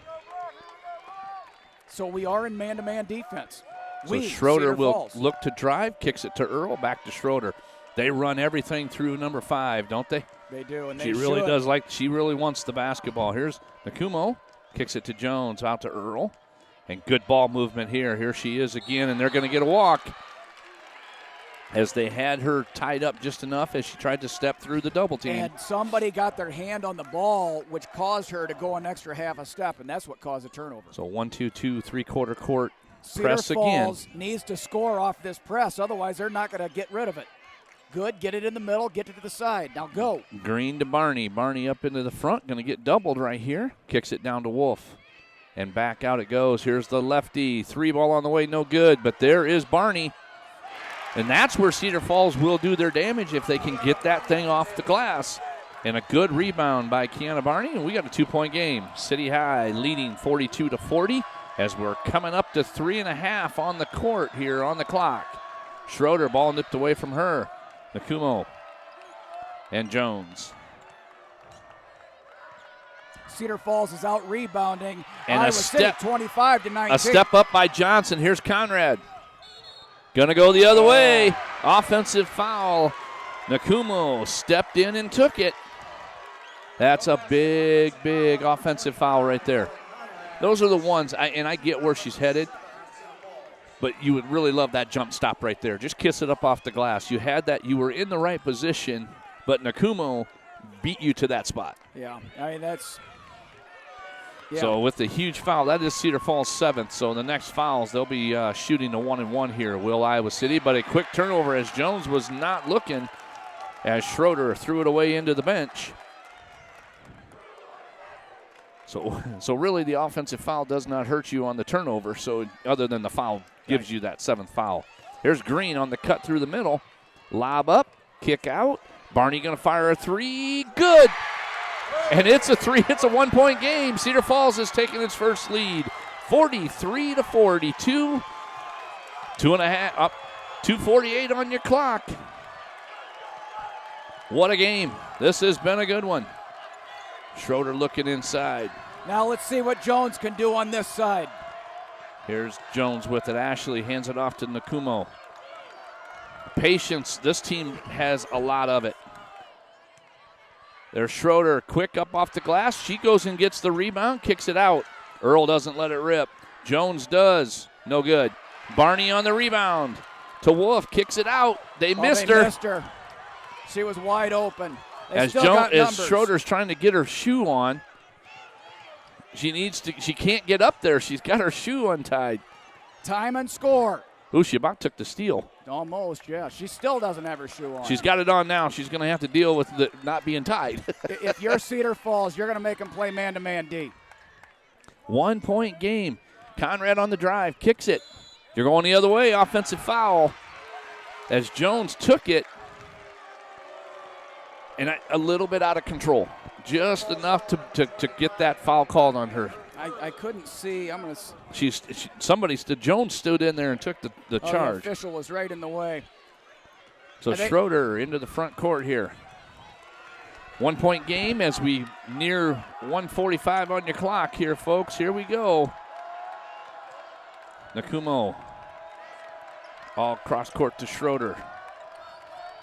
So we are in man-to-man defense. So Schroeder will look to drive, kicks it to Earl, back to Schroeder. They run everything through number 5, don't they? They do, and she really does. She really wants the basketball. Here's Nakumo, kicks it to Jones, out to Earl, and good ball movement here. Here she is again, and they're going to get a walk as they had her tied up just enough as she tried to step through the double team. And somebody got their hand on the ball, which caused her to go an extra half a step, and that's what caused a turnover. So 1-2-2, 3-quarter court Cedar press Falls again. Needs to score off this press, otherwise they're not going to get rid of it. Good, get it in the middle, get it to the side. Now go. Green to Barney. Barney up into the front, going to get doubled right here. Kicks it down to Wolf. And back out it goes. Here's the lefty. 3 ball on the way, no good. But there is Barney. And that's where Cedar Falls will do their damage if they can get that thing off the glass. And a good rebound by Kiana Barney. And we got a 2-point game. City High leading 42-40 as we're coming up to 3.5 on the court here on the clock. Schroeder, ball nipped away from her. Nakumo and Jones. Cedar Falls is out rebounding. And Iowa City 25-19. A step up by Johnson. Here's Conrad. Gonna go the other way. Offensive foul. Nakumo stepped in and took it. That's a big, big offensive foul right there. Those are the ones, and I get where she's headed. But you would really love that jump stop right there. Just kiss it up off the glass. You had that. You were in the right position, but Nakumo beat you to that spot. Yeah, I mean, that's... Yeah. So with the huge foul, that is Cedar Falls' 7th. So the next fouls, they'll be shooting a 1-and-1 here, will Iowa City. But a quick turnover as Jones was not looking as Schroeder threw it away into the bench. So really the offensive foul does not hurt you on the turnover, so other than the foul gives you that 7th foul. Here's Green on the cut through the middle. Lob up, kick out. Barney going to fire a 3. Good! And it's a 3. It's a 1-point game. Cedar Falls has taken its first lead. 43-42. 2.5 up. 2:48 on your clock. What a game. This has been a good one. Schroeder looking inside. Now let's see what Jones can do on this side. Here's Jones with it. Ashley hands it off to Nakumo. Patience. This team has a lot of it. There's Schroeder, quick up off the glass. She goes and gets the rebound, kicks it out. Earl doesn't let it rip. Jones does. No good. Barney on the rebound. To Wolf, kicks it out. They missed her. She was wide open. As Schroeder's trying to get her shoe on, she can't get up there. She's got her shoe untied. Time and score. Ooh, she about took the steal. Almost, yeah. She still doesn't have her shoe on. She's got it on now. She's going to have to deal with the not being tied. If you're Cedar Falls, you're going to make them play man-to-man D. 1-point game. Conrad on the drive, kicks it. You're going the other way. Offensive foul as Jones took it. And a little bit out of control. just enough to get that foul called on her. I couldn't see. I'm going to. Jones stood in there and took the charge. The official was right in the way. So Schroeder into the front court here. 1 point game as we near 1:45 on your clock here, folks. Here we go. Nakumo. All cross court to Schroeder.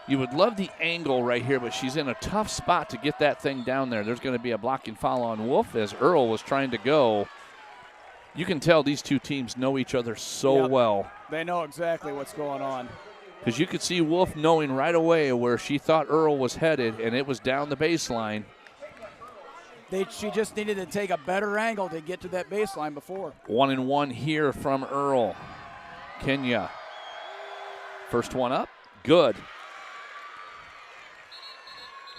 You would love the angle right here, but she's in a tough spot to get that thing down there. There's going to be a blocking foul on Wolf as Earl was trying to go. You can tell these two teams know each other so well. They know exactly what's going on. Because you could see Wolf knowing right away where she thought Earl was headed, and it was down the baseline. She just needed to take a better angle to get to that baseline before. 1-1 here from Earl. Kenya. First one up. Good.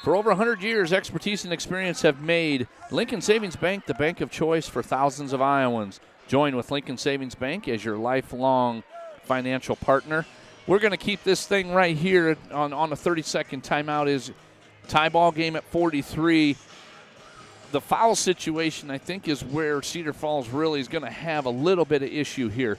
For over 100 years, expertise and experience have made Lincoln Savings Bank the bank of choice for thousands of Iowans. Join with Lincoln Savings Bank as your lifelong financial partner. We're going to keep this thing right here on a 30-second timeout. Is tie ball game at 43. The foul situation, I think, is where Cedar Falls really is going to have a little bit of issue here.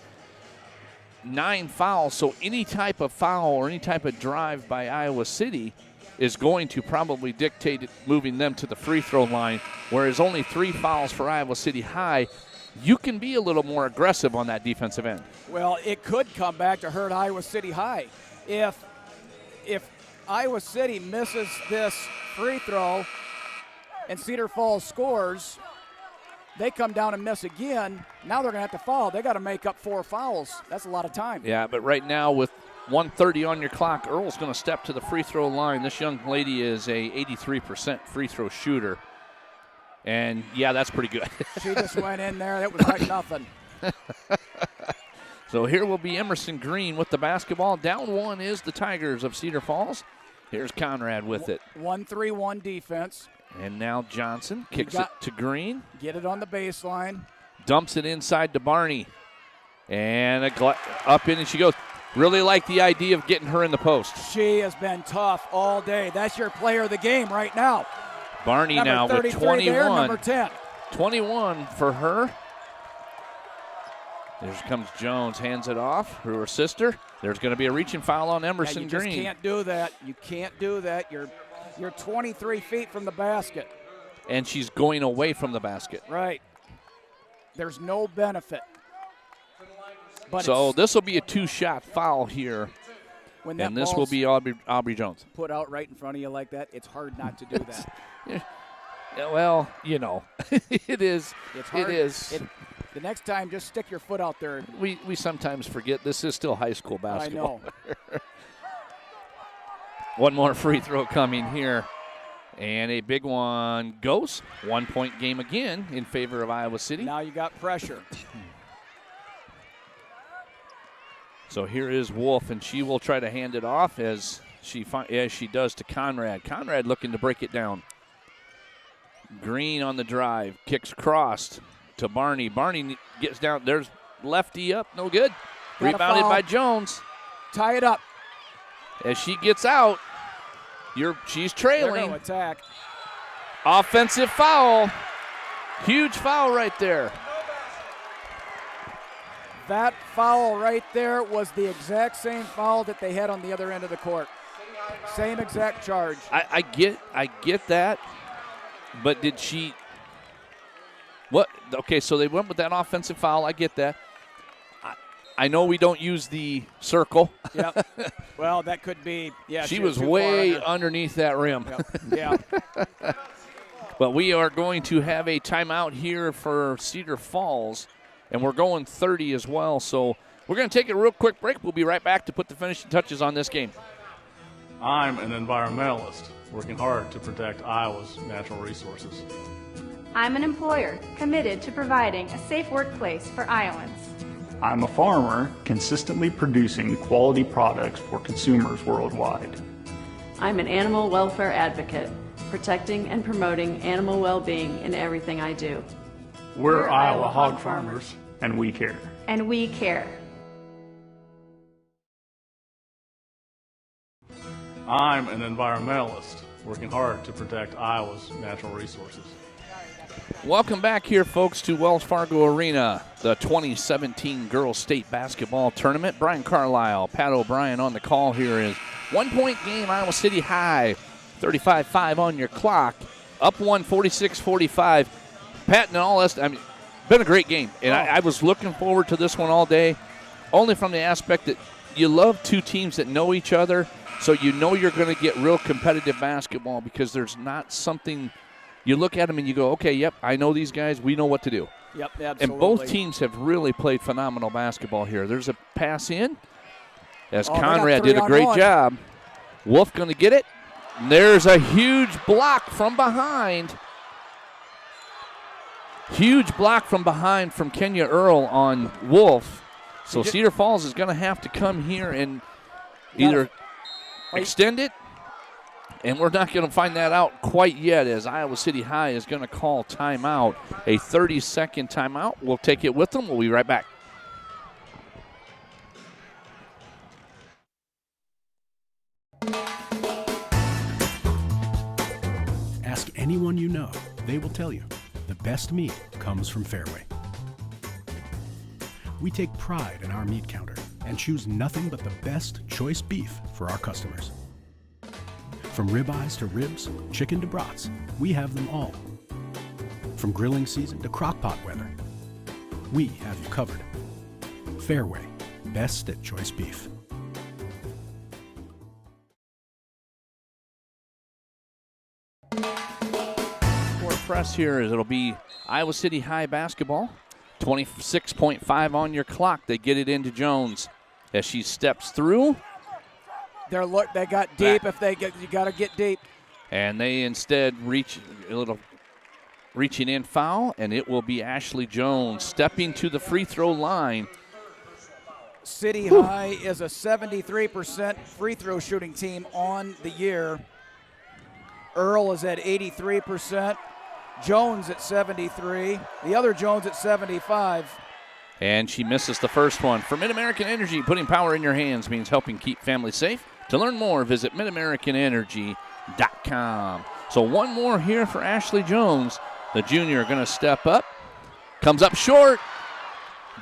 9 fouls, so any type of foul or any type of drive by Iowa City is going to probably dictate moving them to the free throw line, whereas only 3 fouls for Iowa City High. You can be a little more aggressive on that defensive end. Well, it could come back to hurt Iowa City High. If Iowa City misses this free throw and Cedar Falls scores, they come down and miss again. Now they're going to have to foul. They got to make up 4 fouls. That's a lot of time. Yeah, but right now with 1:30 on your clock, Earl's going to step to the free throw line. This young lady is a 83% free throw shooter. And, yeah, that's pretty good. She just went in there. That was like nothing. So here will be Emerson Green with the basketball. Down 1 is the Tigers of Cedar Falls. Here's Conrad with it. 1-3-1 defense. And now Johnson kicks it to Green. Get it on the baseline. Dumps it inside to Barney. And up in and she goes. Really like the idea of getting her in the post. She has been tough all day. That's your player of the game right now. Barney number now with 21. There, number 10. 21 for her. There comes Jones, hands it off to her sister. There's going to be a reaching foul on Emerson Green. You can't do that. You can't do that. You're 23 feet from the basket. And she's going away from the basket. Right. There's no benefit. But so this will be a 2-shot foul here. And this will be Aubrey Jones. Put out right in front of you like that, it's hard not to do that. Yeah, well, you know, it is. It's hard. It is. The next time, just stick your foot out there. We sometimes forget this is still high school basketball. I know. One more free throw coming here. And a big one goes. 1 point game again in favor of Iowa City. Now you got pressure. So here is Wolf, and she will try to hand it off as she does to Conrad. Conrad looking to break it down. Green on the drive, kicks crossed to Barney. Barney gets down. There's lefty up, no good. Rebounded by Jones. Tie it up. As she gets out, she's trailing. They're gonna attack. Offensive foul. Huge foul right there. That foul right there was the exact same foul that they had on the other end of the court. Same exact charge. I get that, but did she? What? Okay, so they went with that offensive foul. I get that. I know we don't use the circle. Yep. Well, that could be. Yeah. She was way underneath that rim. Yep. Yeah. But we are going to have a timeout here for Cedar Falls. And we're going 30 as well, so we're going to take a real quick break. We'll be right back to put the finishing touches on this game. I'm an environmentalist working hard to protect Iowa's natural resources. I'm an employer committed to providing a safe workplace for Iowans. I'm a farmer consistently producing quality products for consumers worldwide. I'm an animal welfare advocate, protecting and promoting animal well-being in everything I do. We're Iowa hog farmers, and we care. And we care. I'm an environmentalist working hard to protect Iowa's natural resources. Welcome back here, folks, to Wells Fargo Arena, the 2017 Girls State Basketball Tournament. Brian Carlisle, Pat O'Brien on the call here is 1-point game, Iowa City High, 35-5 on your clock, up 46-45. Pat and all this, I mean, been a great game, and I was looking forward to this one all day, only from the aspect that you love two teams that know each other, so you know you're going to get real competitive basketball because there's not something – you look at them and you go, okay, yep, I know these guys. We know what to do. Yep, absolutely. And both teams have really played phenomenal basketball here. There's a pass in as Conrad did a great job. Wolf going to get it. And there's a huge block from behind. Huge block from behind from Kenya Earl on Wolf. So Cedar Falls is going to have to come here and either extend it, and we're not going to find that out quite yet as Iowa City High is going to call timeout, a 30-second timeout. We'll take it with them. We'll be right back. Ask anyone you know. They will tell you. The best meat comes from Fairway. We take pride in our meat counter and choose nothing but the best choice beef for our customers. From ribeyes to ribs, chicken to brats, we have them all. From grilling season to crock-pot weather, we have you covered. Fairway, best at choice beef. Press here is it'll be Iowa City High basketball. 26.5 on your clock. They get it into Jones as she steps through. They got deep. If they get, you got to get deep. And they instead reach a little reaching in foul, and it will be Ashley Jones stepping to the free throw line. City High is a 73% free throw shooting team on the year. Earl is at 83%. Jones at 73. The other Jones at 75. And she misses the first one. For Mid-American Energy, putting power in your hands means helping keep families safe. To learn more, visit midamericanenergy.com. So one more here for Ashley Jones. The junior going to step up. Comes up short.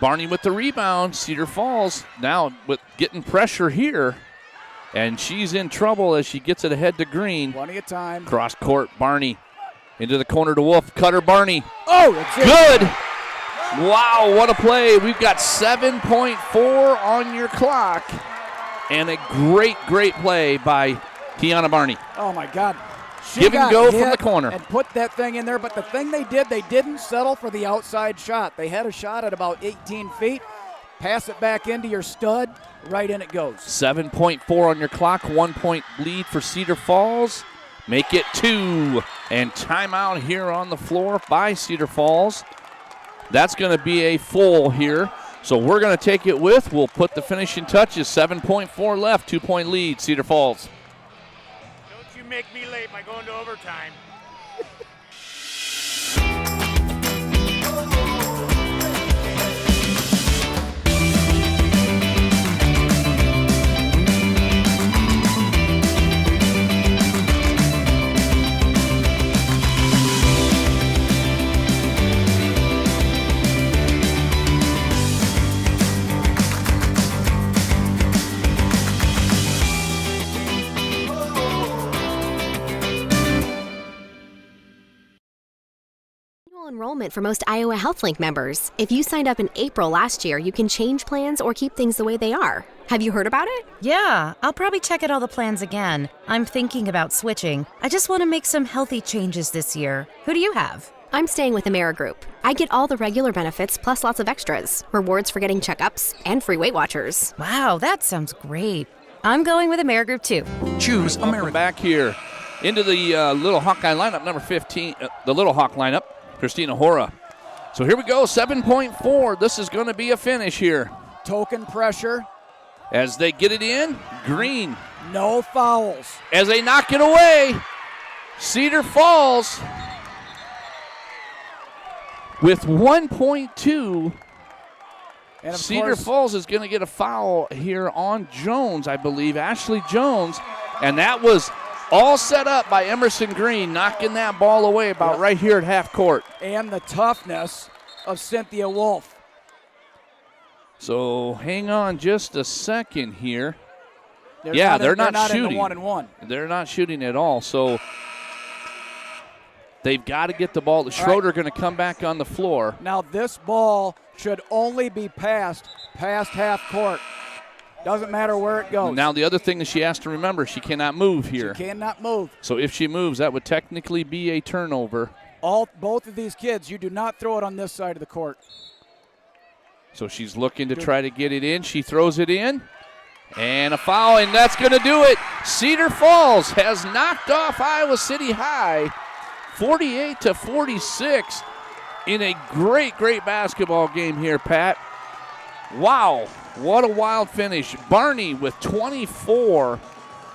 Barney with the rebound. Cedar Falls now with getting pressure here. And she's in trouble as she gets it ahead to Green. Plenty of time. Cross court, Barney. Into the corner to Wolf. Cutter, Barney. Oh, that's it. Good. Wow, what a play. We've got 7.4 on your clock. And a great, great play by Kiana Barney. Oh, my God. Give and go from the corner. And put that thing in there. But the thing they didn't settle for the outside shot. They had a shot at about 18 feet. Pass it back into your stud. Right in it goes. 7.4 on your clock. 1 point lead for Cedar Falls. Make it 2. And timeout here on the floor by Cedar Falls. That's going to be a full here. So we're going to take it with. We'll put the finishing touches. 7.4 left. 2 point lead, Cedar Falls. Don't you make me late by going to overtime. Enrollment for most Iowa HealthLink members. If you signed up in April last year, you can change plans or keep things the way they are. Have you heard about it? Yeah, I'll probably check out all the plans again. I'm thinking about switching. I just want to make some healthy changes this year. Who do you have? I'm staying with AmeriGroup. I get all the regular benefits plus lots of extras. Rewards for getting checkups and free Weight Watchers. Wow, that sounds great. I'm going with AmeriGroup too. Choose AmeriGroup. Back here into the Little Hawkeye lineup, number 15, the Little Hawk lineup. Christina Hora. So here we go, 7.4. This is going to be a finish here. Token pressure. As they get it in, Green. No fouls. As they knock it away, Cedar Falls with 1.2. And Cedar Falls is going to get a foul here on Jones, I believe, Ashley Jones. And that was All set up by Emerson Green, knocking that ball away about right here at half court. And the toughness of Cynthia Wolf. So hang on just a second here. They're they're not in shooting. the 1-and-1. They're not shooting at all. So they've got to get the ball. Schroeder going to come back on the floor. Now this ball should only be passed past half court. Doesn't matter where it goes. Now the other thing that she has to remember, she cannot move here. She cannot move. So if she moves, that would technically be a turnover. Both of these kids, you do not throw it on this side of the court. So she's looking to try to get it in. She throws it in. And a foul, and that's going to do it. Cedar Falls has knocked off Iowa City High 48-46 in a great, great basketball game here, Pat. Wow, what a wild finish. Barney with 24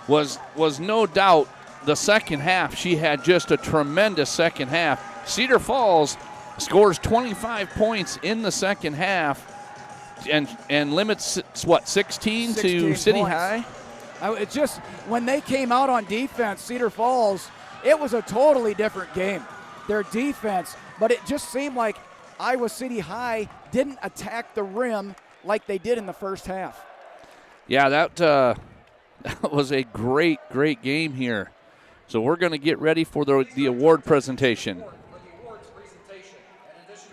was no doubt the second half. She had just a tremendous second half. Cedar Falls scores 25 points in the second half and limits, 16 to City points. High? It just, when they came out on defense, Cedar Falls, it was a totally different game. Their defense, but it just seemed like Iowa City High didn't attack the rim like they did in the first half. Yeah, that was a great, great game here. So we're going to get ready for the award presentation.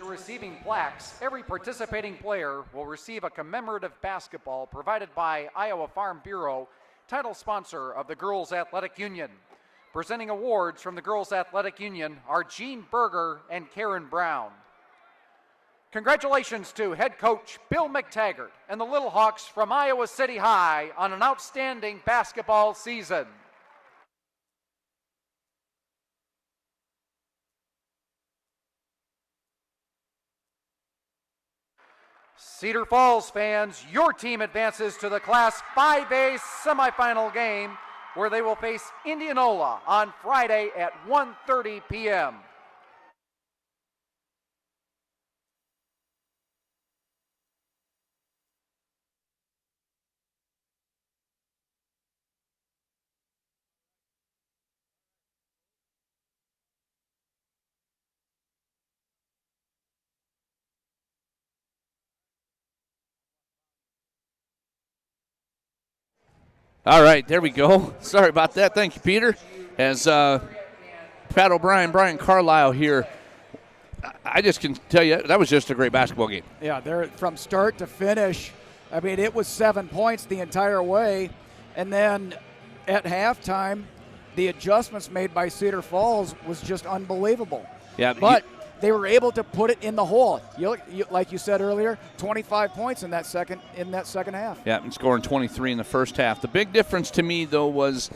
Receiving plaques, every participating player will receive a commemorative basketball provided by Iowa Farm Bureau, title sponsor of the Girls Athletic Union. Presenting awards from the Girls Athletic Union are Jean Berger and Karen Brown. Congratulations to head coach Bill McTaggart and the Little Hawks from Iowa City High on an outstanding basketball season. Cedar Falls fans, your team advances to the Class 5A semifinal game where they will face Indianola on Friday at 1:30 p.m. All right, there we go. Sorry about that. Thank you, Peter. As Pat O'Brien, Brian Carlisle here, I just can tell you that was just a great basketball game. Yeah, they're from start to finish. I mean, it was 7 points the entire way. And then at halftime, the adjustments made by Cedar Falls was just unbelievable. Yeah, but they were able to put it in the hole. Like you said earlier, 25 points in that second half. Yeah, and scoring 23 in the first half. The big difference to me, though, was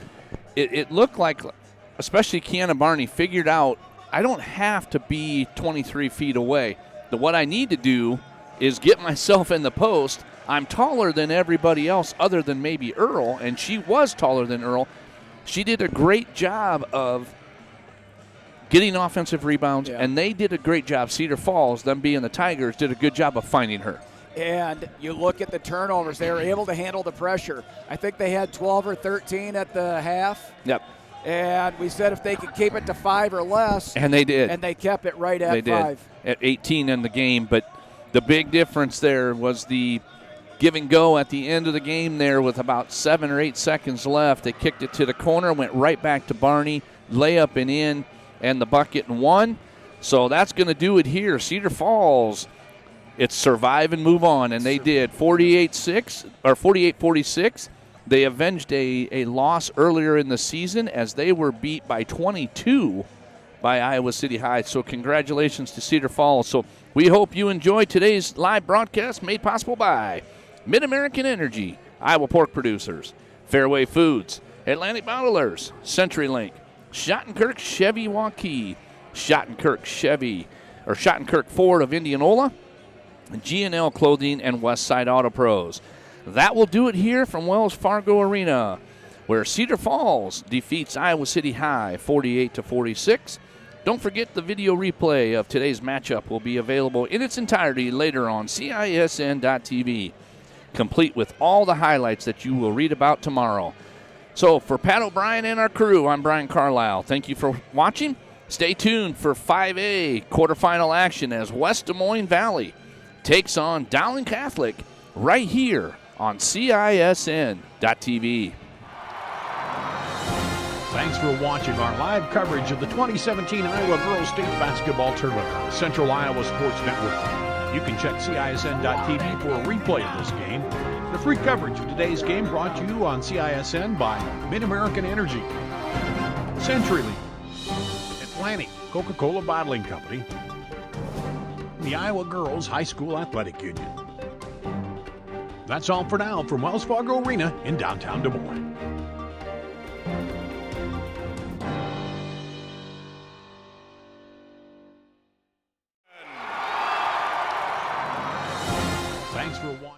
it looked like, especially Kiana Barney, figured out I don't have to be 23 feet away. What I need to do is get myself in the post. I'm taller than everybody else other than maybe Earl, and she was taller than Earl. She did a great job of getting offensive rebounds, and they did a great job. Cedar Falls, them being the Tigers, did a good job of finding her. And you look at the turnovers, they were able to handle the pressure. I think they had 12 or 13 at the half. Yep. And we said if they could keep it to 5 or less. And they did. And they kept it right at they 5. Did, at 18 in the game. But the big difference there was the give and go at the end of the game there with about 7 or 8 seconds left. They kicked it to the corner, went right back to Barney, layup and in, and the bucket and one. So that's going to do it here. Cedar Falls, it's survive and move on, and they did. 48-46. They avenged a loss earlier in the season as they were beat by 22 by Iowa City High. So congratulations to Cedar Falls. So we hope you enjoyed today's live broadcast made possible by Mid-American Energy, Iowa Pork Producers, Fairway Foods, Atlantic Bottlers, CenturyLink, Schottenkirk Chevy Waukee, Schottenkirk Ford of Indianola, G&L Clothing, and Westside Auto Pros. That will do it here from Wells Fargo Arena, where Cedar Falls defeats Iowa City High 48-46. Don't forget the video replay of today's matchup will be available in its entirety later on CISN.TV, complete with all the highlights that you will read about tomorrow. So for Pat O'Brien and our crew, I'm Brian Carlisle. Thank you for watching. Stay tuned for 5A quarterfinal action as West Des Moines Valley takes on Dowling Catholic right here on CISN.TV. Thanks for watching our live coverage of the 2017 Iowa Girls State Basketball Tournament on the Central Iowa Sports Network. You can check CISN.TV for a replay of this game. The free coverage of today's game brought to you on CISN by Mid-American Energy, CenturyLink, Atlantic Coca-Cola Bottling Company, and the Iowa Girls High School Athletic Union. That's all for now from Wells Fargo Arena in downtown Des Moines. Thanks for watching.